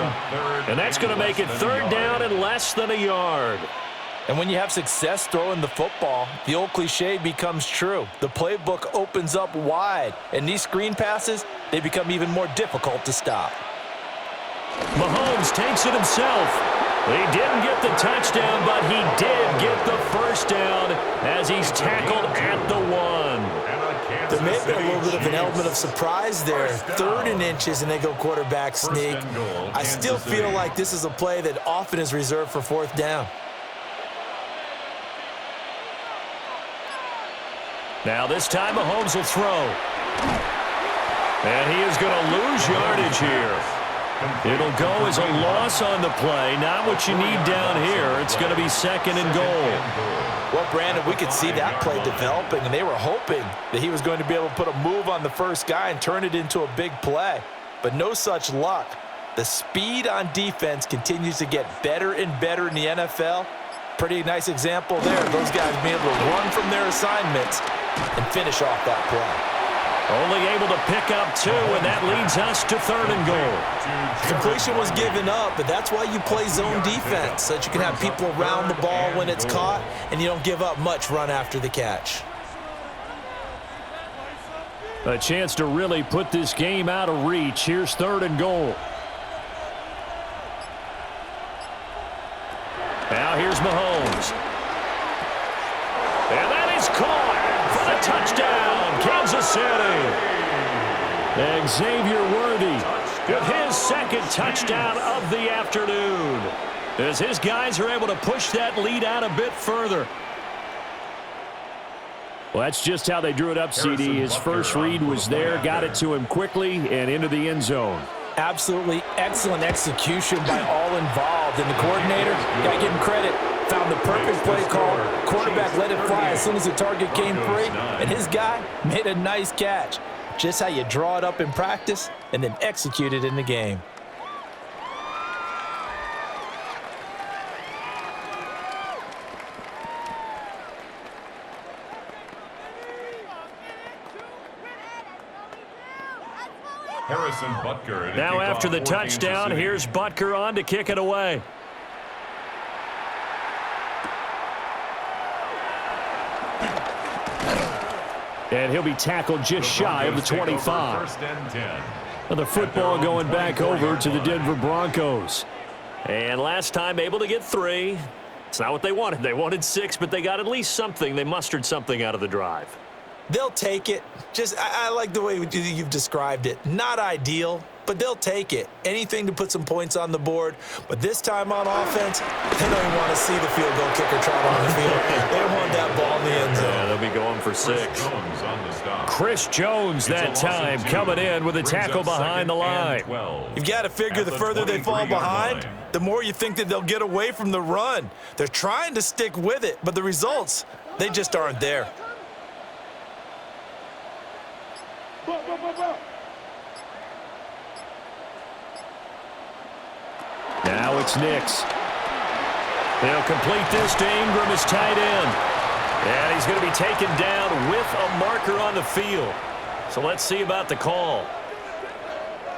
And that's going to make it 3rd down and less than a yard. And when you have success throwing the football, the old cliche becomes true. The playbook opens up wide. And these screen passes, they become even more difficult to stop. Mahomes takes it himself. He didn't get the touchdown, but he did get the 1st down as he's tackled at the 1. There may have been a little bit of an element of surprise there. 3rd and inches, and they go quarterback sneak. I still feel like this is a play that often is reserved for 4th down. Now this time Mahomes will throw. And he is going to lose yardage here. It'll go as a loss on the play. Not what you need down here. It's going to be 2nd and goal. Well, Brandon, we could see that play developing, and they were hoping that he was going to be able to put a move on the first guy and turn it into a big play. But no such luck. The speed on defense continues to get better and better in the NFL. Pretty nice example there. Those guys being able to run from their assignments and finish off that play. Only able to pick up 2, and that leads us to 3rd and goal. Completion was given up, but that's why you play zone defense, so that you can have people around the ball when it's caught, and you don't give up much run after the catch. A chance to really put this game out of reach. Here's 3rd and goal. Now here's Mahomes. And that is caught for the touchdown, Kansas City. Xavier Worthy with his 2nd touchdown of the afternoon, as his guys are able to push that lead out a bit further. Well, that's just how they drew it up, CD. His first read was there, got it to him quickly, and into the end zone. Absolutely excellent execution by all involved. And the coordinator, got to give him credit, found the perfect play call. Quarterback let it fly as soon as the target came free, and his guy made a nice catch. Just how you draw it up in practice and then execute it in the game. Now after the touchdown, here's Butker on to kick it away. And he'll be tackled just shy of the 25. Well, the football going back over to the Denver Broncos. And last time able to get 3. It's not what they wanted. They wanted 6, but they got at least something. They mustered something out of the drive. They'll take it. I like the way you've described it. Not ideal, but they'll take it. Anything to put some points on the board. But this time on offense, they don't even want to see the field goal kicker trot on the field. They want that ball in the end zone. Yeah, they'll be going for 6. Chris Jones that time coming in with a tackle behind the line. You've got to figure the further they fall behind, the more you think that they'll get away from the run. They're trying to stick with it, but the results, they just aren't there. Now it's Nix. They'll complete this to Ingram as tight end. And he's going to be taken down with a marker on the field. So let's see about the call.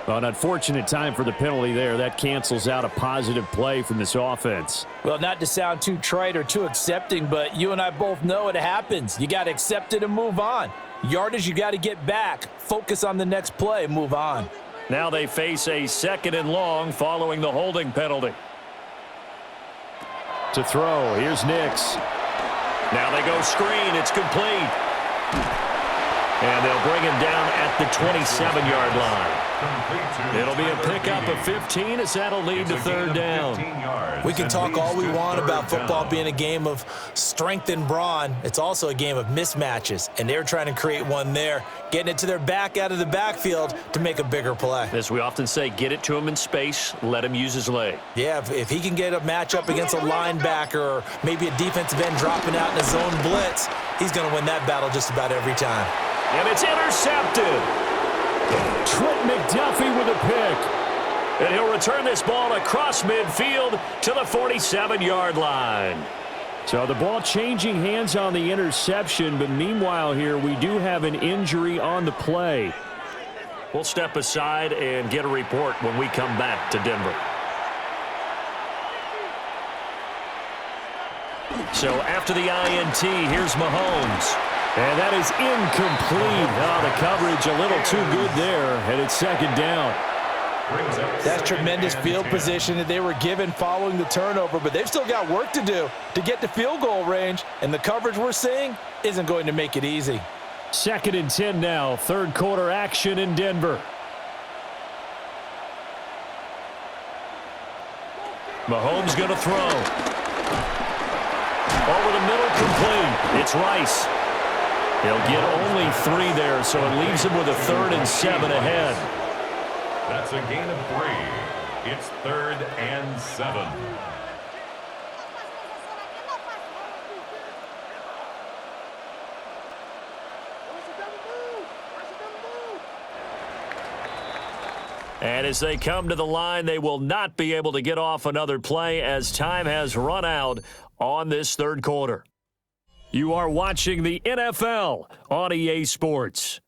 Well, an unfortunate time for the penalty there. That cancels out a positive play from this offense. Well, not to sound too trite or too accepting, but you and I both know it happens. You got to accept it and move on. Yardage, you got to get back. Focus on the next play. Move on. Now they face a 2nd and long following the holding penalty. To throw, here's Nix. Now they go screen. It's complete. And they'll bring him down at the 27-yard line. It'll be a pickup of 15 as that'll lead to 3rd down. We can talk all we want about football being a game of strength and brawn. It's also a game of mismatches, and they're trying to create one there, getting it to their back out of the backfield to make a bigger play. As we often say, get it to him in space, let him use his leg. Yeah, if he can get a matchup against a linebacker or maybe a defensive end dropping out in a zone blitz, he's going to win that battle just about every time. And it's intercepted. Trent McDuffie with a pick. And he'll return this ball across midfield to the 47-yard line. So the ball changing hands on the interception, but meanwhile here we do have an injury on the play. We'll step aside and get a report when we come back to Denver. So after the INT, here's Mahomes. And that is incomplete. Oh, the coverage a little too good there, and it's 2nd down. That's tremendous field position that they were given following the turnover, but they've still got work to do to get to field goal range, and the coverage we're seeing isn't going to make it easy. 2nd and 10 now, 3rd quarter action in Denver. Mahomes going to throw. Over the middle, complete. It's Rice. He'll get only 3 there, so it leaves him with a 3rd and 7 ahead. That's a gain of 3. It's 3rd and 7. And as they come to the line, they will not be able to get off another play as time has run out on this 3rd quarter. You are watching the NFL on EA Sports.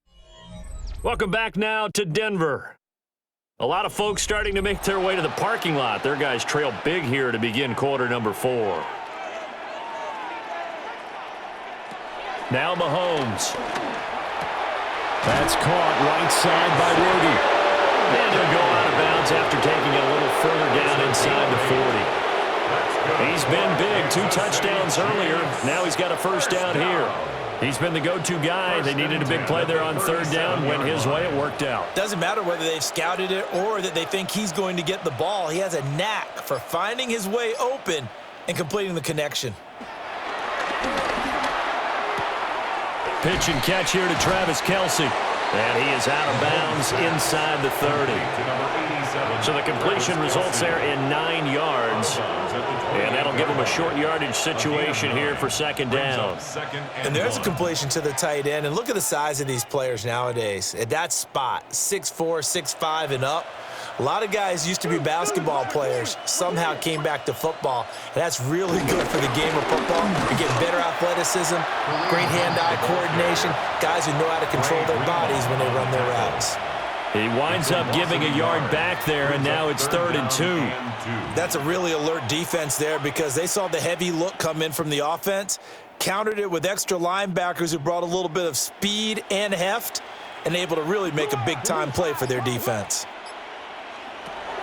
Welcome back now to Denver. A lot of folks starting to make their way to the parking lot. Their guys trail big here to begin quarter number 4. Now Mahomes. That's caught right side by Roby. And he'll go out of bounds after taking it a little further down inside the 40. He's been big, 2 touchdowns earlier. Now he's got a 1st down here. He's been the go-to guy. They needed a big play there on 3rd down. Went his way. It worked out. Doesn't matter whether they've scouted it or that they think he's going to get the ball. He has a knack for finding his way open and completing the connection. pitch and catch here to Travis Kelce. And he is out of bounds inside the 30. So the completion results there in 9 yards. And that'll give him a short yardage situation here for second down. And there's a completion to the tight end. And look at the size of these players nowadays. At that spot, 6'4", 6'5", and up. A lot of guys used to be basketball players, somehow came back to football. And that's really good for the game of football. You're getting better athleticism, great hand-eye coordination, guys who know how to control their bodies when they run their routes. He winds up giving a yard back there, and now it's 3rd and 2. That's a really alert defense there because they saw the heavy look come in from the offense, countered it with extra linebackers who brought a little bit of speed and heft, and able to really make a big-time play for their defense.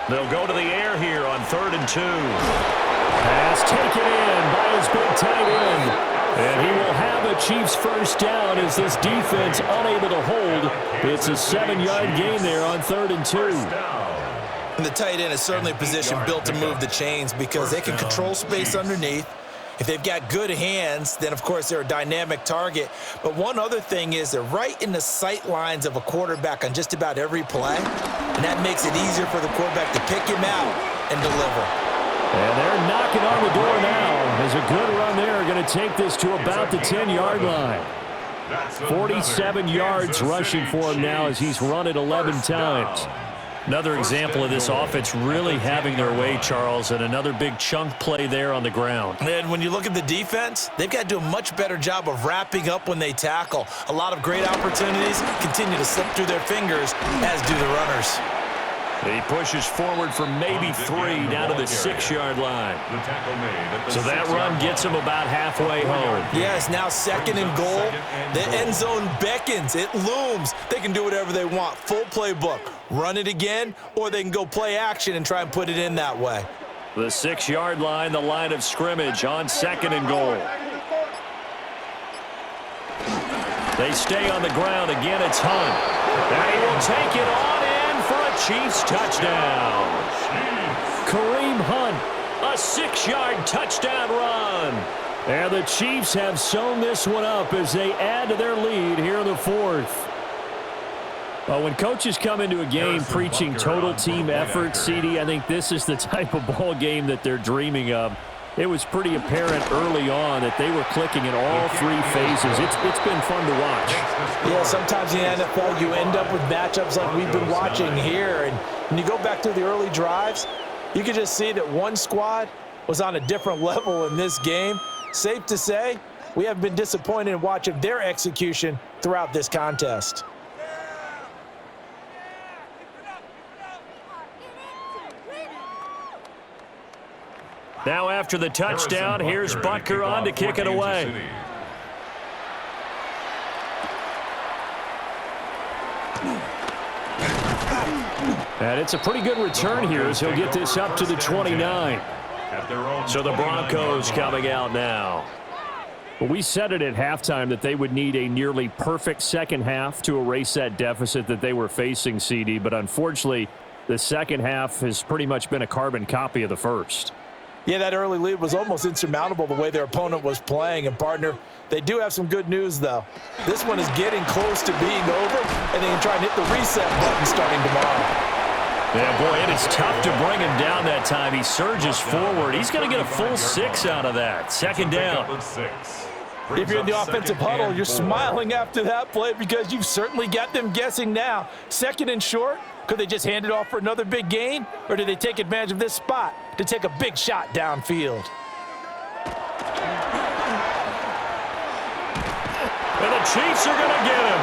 They'll go to the air here on 3rd and 2. Pass taken in by his big tight end. And he will have a Chiefs first down as this defense unable to hold. It's a 7-yard gain there on 3rd and 2. And the tight end is certainly a position built to move the chains because they can control space underneath. If they've got good hands, then, of course, they're a dynamic target. But one other thing is they're right in the sight lines of a quarterback on just about every play, and that makes it easier for the quarterback to pick him out and deliver. And they're knocking on the door now. There's a good run there. Going to take this to about the 10-yard line. 47 yards rushing for him now as he's run it 11 times. Another example of this offense really having their way, Charles, and another big chunk play there on the ground. And when you look at the defense, they've got to do a much better job of wrapping up when they tackle. A lot of great opportunities continue to slip through their fingers, as do the runners. He pushes forward for maybe 3 down to the 6-yard line. So that run gets him about halfway home. Yes, now 2nd and goal. The end zone beckons. It looms. They can do whatever they want. Full playbook. Run it again, or they can go play action and try and put it in that way. The 6-yard line, the line of scrimmage on 2nd and goal. They stay on the ground. Again, it's Hunt. And he will take it on in for a Chiefs touchdown. Kareem Hunt, a 6-yard touchdown run. And the Chiefs have sewn this one up as they add to their lead here in the 4th. Well, when coaches come into a game preaching total team effort, CD, I think this is the type of ball game that they're dreaming of. It was pretty apparent early on that they were clicking in all 3 phases. It's been fun to watch. Yeah, sometimes in the NFL you end up with matchups like we've been watching here. And when you go back to the early drives, you can just see that one squad was on a different level in this game. Safe to say, we have been disappointed in watching their execution throughout this contest. Now after the touchdown, here's Butker on to kick it away. And it's a pretty good return here as he'll get this up to the 29. So the Broncos coming out now. Well, we said it at halftime that they would need a nearly perfect second half to erase that deficit that they were facing, CD. But unfortunately, the second half has pretty much been a carbon copy of the first. Yeah, that early lead was almost insurmountable the way their opponent was playing. And, partner, they do have some good news, though. This one is getting close to being over, and they can try and hit the reset button starting tomorrow. Yeah, boy, it is tough to bring him down that time. He surges forward. He's going to get a full 6 out of that. Second down. If you're in the offensive huddle, you're smiling after that play because you've certainly got them guessing now. 2nd and short. Could they just hand it off for another big gain, or do they take advantage of this spot to take a big shot downfield? And the Chiefs are going to get him.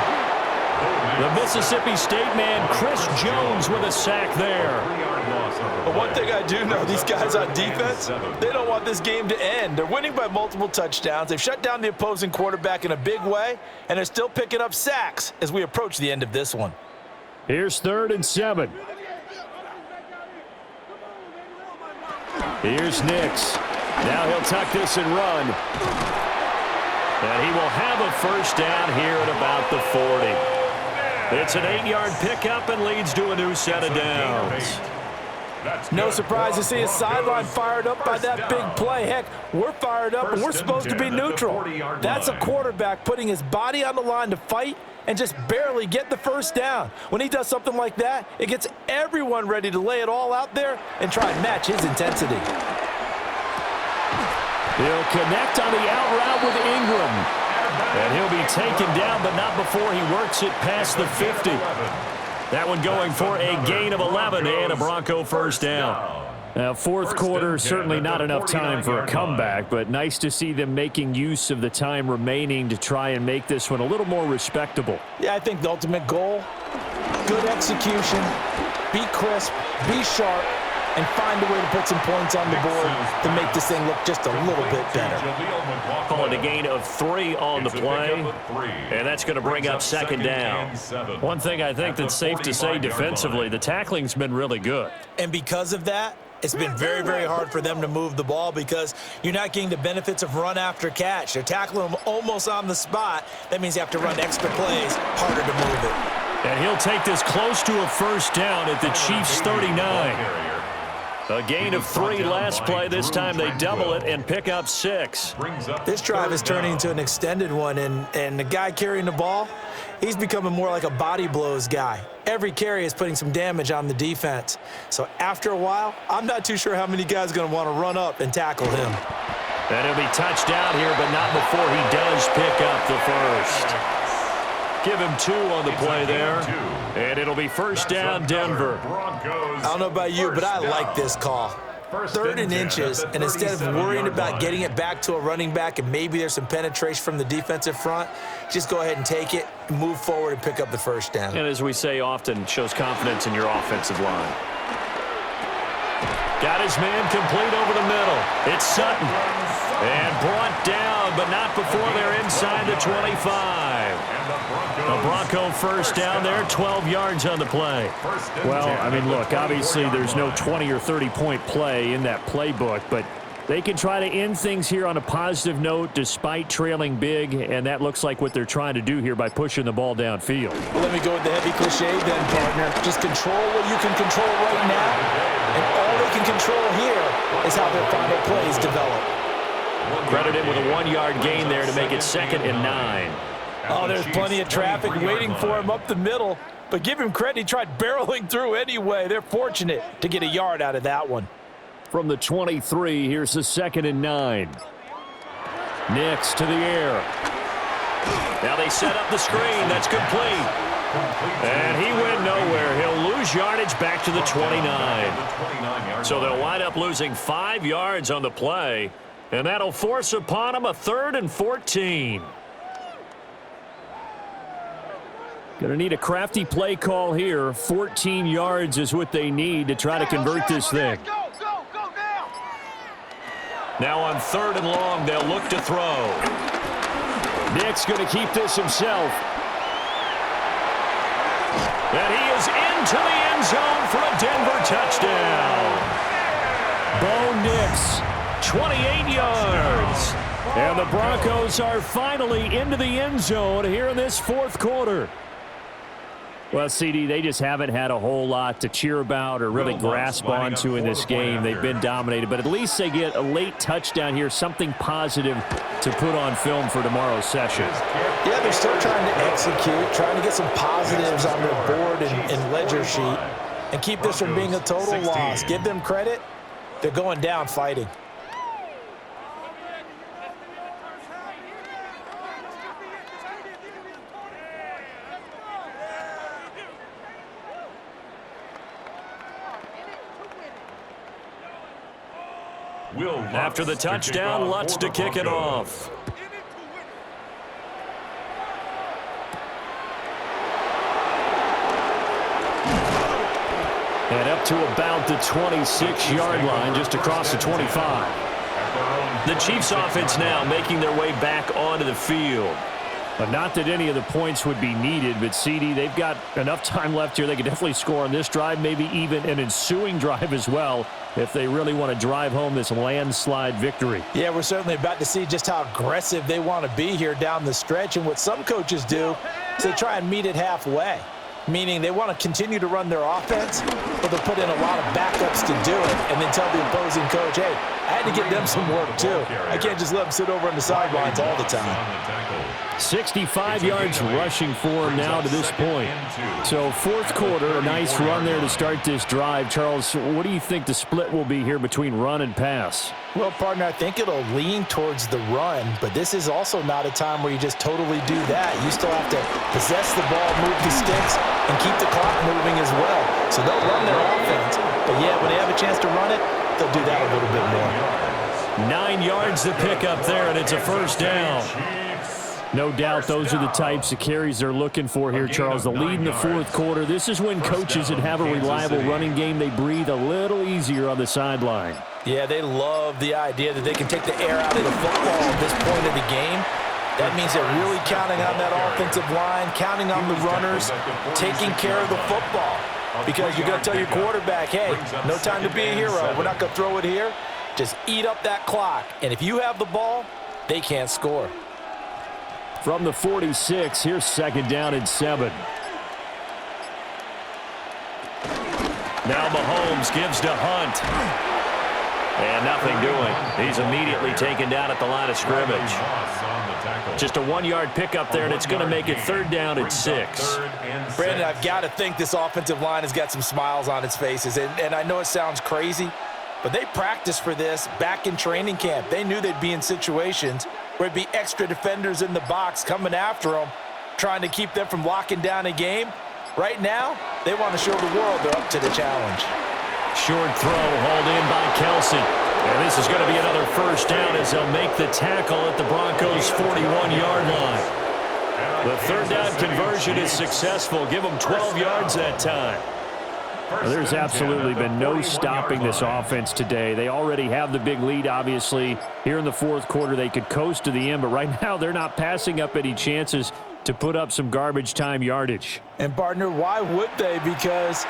The Mississippi State man, Chris Jones, with a sack there. But one thing I do know, these guys on defense, they don't want this game to end. They're winning by multiple touchdowns. They've shut down the opposing quarterback in a big way, and they're still picking up sacks as we approach the end of this one. Here's 3rd and 7. Here's Nix. Now he'll tuck this and run. And he will have a first down here at about the 40. It's an 8-yard pickup and leads to a new set of downs. No surprise to see his sideline fired up by that big play. Heck, we're fired up, and we're supposed to be neutral. That's a quarterback putting his body on the line to fight and just barely get the first down. When he does something like that, it gets everyone ready to lay it all out there and try and match his intensity. He'll connect on the out route with Ingram. And he'll be taken down, but not before he works it past the 50. That one going for a gain of 11 and a Bronco first down. Now, fourth quarter, certainly not enough time for a comeback, but nice to see them making use of the time remaining to try and make this one a little more respectable. Yeah, I think the ultimate goal, good execution, be crisp, be sharp, and find a way to put some points on the board to make this thing look just a little bit better. Call it a gain of 3 on the play, and that's going to bring up second down. One thing I think that's safe to say defensively, the tackling's been really good. And because of that, it's been very, very hard for them to move the ball because you're not getting the benefits of run after catch. They're tackling them almost on the spot. That means you have to run extra plays, harder to move it. And he'll take this close to a first down at the Chiefs' 39. A gain of 3 last play. This time they double it and pick up 6. This drive is turning into an extended one, and the guy carrying the ball, he's becoming more like a body blows guy. Every carry is putting some damage on the defense. So after a while, I'm not too sure how many guys are going to want to run up and tackle him. And he'll be touched down here, but not before he does pick up the first. Give him 2 on the play there. And it'll be first down, Denver. I don't know about you, but I like this call. 3rd and inches, and instead of worrying about getting it back to a running back and maybe there's some penetration from the defensive front, just go ahead and take it, move forward, and pick up the first down. And as we say often, shows confidence in your offensive line. Got his man complete over the middle. It's Sutton. And brought down, but not before they're inside the 25. A Bronco first down there, 12 yards on the play. Well, I mean, look, obviously there's no 20 or 30-point play in that playbook, but they can try to end things here on a positive note despite trailing big, and that looks like what they're trying to do here by pushing the ball downfield. Well, let me go with the heavy cliche then, partner. Just control what you can control right now, and all they can control here is how their final plays develop. Credited with a 1-yard gain there to make it 2nd and 9. Oh, there's plenty of traffic waiting for him up the middle, but give him credit. He tried barreling through anyway. They're fortunate to get a yard out of that one. From the 23, here's the 2nd and 9. Nix to the air. Now they set up the screen. That's complete. And he went nowhere. He'll lose yardage back to the 29. So they'll wind up losing 5 yards on the play, and that'll force upon him a 3rd and 14. Going to need a crafty play call here. 14 yards is what they need to try to convert this thing. Now on 3rd and long, they'll look to throw. Nick's going to keep this himself. And he is into the end zone for a Denver touchdown. Bo Nix, 28 yards. And the Broncos are finally into the end zone here in this 4th quarter. Well, CD, they just haven't had a whole lot to cheer about or really grasp onto in this game. They've been dominated, but at least they get a late touchdown here, something positive to put on film for tomorrow's session. Yeah, they're still trying to execute, trying to get some positives on their board and ledger sheet and keep this from being a total loss. Give them credit. They're going down fighting. After the touchdown, Lutz to kick it off. And up to about the 26-yard line, just across the 25. The Chiefs offense now making their way back onto the field. But not that any of the points would be needed, but CD, they've got enough time left here. They could definitely score on this drive, maybe even an ensuing drive as well, if they really want to drive home this landslide victory. Yeah, we're certainly about to see just how aggressive they want to be here down the stretch. And what some coaches do is they try and meet it halfway, meaning they want to continue to run their offense, but they'll put in a lot of backups to do it and then tell the opposing coach, hey, I had to get them some work too. I can't just let them sit over on the sidelines all the time. 65 yards rushing for him now to this point. So fourth quarter, a nice run there to start this drive. Charles, what do you think the split will be here between run and pass? Well, partner, I think it'll lean towards the run, but this is also not a time where you just totally do that. You still have to possess the ball, move the sticks, and keep the clock moving as well. So they'll run their offense, but yeah, when they have a chance to run it, they'll do that a little bit more. 9 yards to pick up there, and it's a first down. No doubt those are the types of carries they're looking for here, Charles. The lead in the fourth quarter. This is when coaches that have a reliable running game, they breathe a little easier on the sideline. Yeah, they love the idea that they can take the air out of the football at this point of the game. That means they're really counting on that offensive line, counting on the runners, taking care of the football. Because you're going to tell your quarterback, hey, no time to be a hero. We're not going to throw it here. Just eat up that clock. And if you have the ball, they can't score. From the 46, here's second down and 7. Now Mahomes gives to Hunt. And nothing doing. He's immediately taken down at the line of scrimmage. Just a 1-yard pickup there, and it's going to make it third down and 6. Brandon, I've got to think this offensive line has got some smiles on its faces. And I know it sounds crazy, but they practiced for this back in training camp. They knew they'd be in situations where it'd be extra defenders in the box coming after them, trying to keep them from locking down a game. Right now, they want to show the world they're up to the challenge. Short throw hauled in by Kelsey. And this is going to be another first down as they'll make the tackle at the Broncos' 41-yard line. The third down conversion is successful. Give them 12 yards that time. There's absolutely been no stopping this offense today. They already have the big lead, obviously. Here in the fourth quarter, they could coast to the end, but right now they're not passing up any chances to put up some garbage time yardage. And, partner, why would they? Because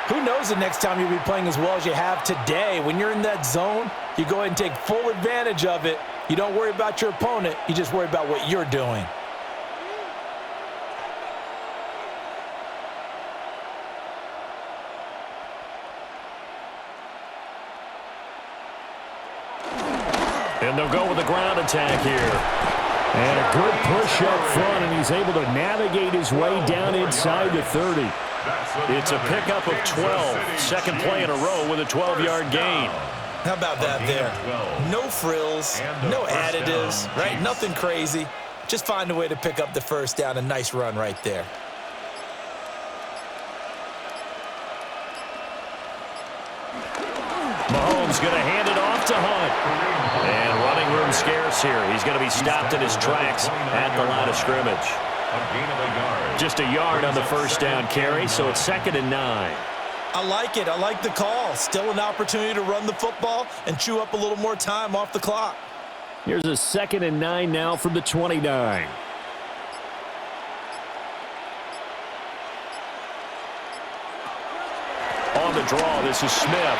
who knows the next time you'll be playing as well as you have today. When you're in that zone, you go ahead and take full advantage of it. You don't worry about your opponent. You just worry about what you're doing. And they'll go with a ground attack here. And a good push up front, and he's able to navigate his way down inside the 30. It's a pickup of 12. Second play in a row with a 12-yard gain. How about that there? No frills, no additives, right? Nothing crazy. Just find a way to pick up the first down. A nice run right there. Mahomes going to hand it off to Hunt. And running room scarce here. He's going to be stopped in his tracks at the line of scrimmage. Just a yard on the first down carry, so it's second and 9. I like it. I like the call. Still an opportunity to run the football and chew up a little more time off the clock. Here's a second and 9 now from the 29. On the draw, this is Smith.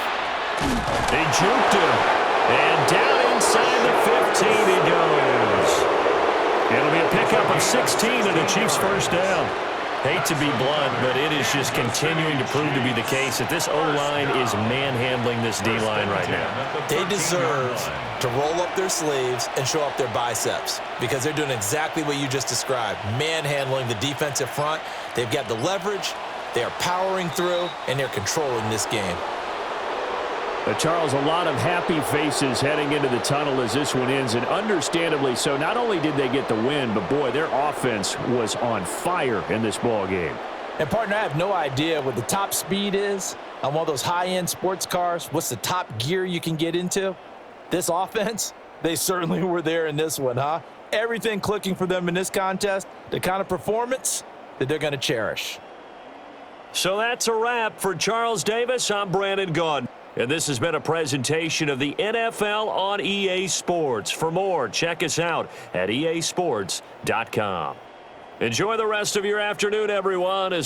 They juked him. And down inside the 15 he goes. It'll be a pickup of 16 and the Chiefs' first down. Hate to be blunt, but it is just continuing to prove to be the case that this O-line is manhandling this D-line right now. They deserve to roll up their sleeves and show up their biceps because they're doing exactly what you just described, manhandling the defensive front. They've got the leverage, they are powering through, and they're controlling this game. But Charles, a lot of happy faces heading into the tunnel as this one ends, and understandably so. Not only did they get the win, but boy, their offense was on fire in this ball game. And partner, I have no idea what the top speed is on one of those high-end sports cars. What's the top gear you can get into? This offense, they certainly were there in this one, huh? Everything clicking for them in this contest, the kind of performance that they're going to cherish. So that's a wrap for Charles Davis. I'm Brandon Gaudin. And this has been a presentation of the NFL on EA Sports. For more, check us out at easports.com. Enjoy the rest of your afternoon, everyone, as we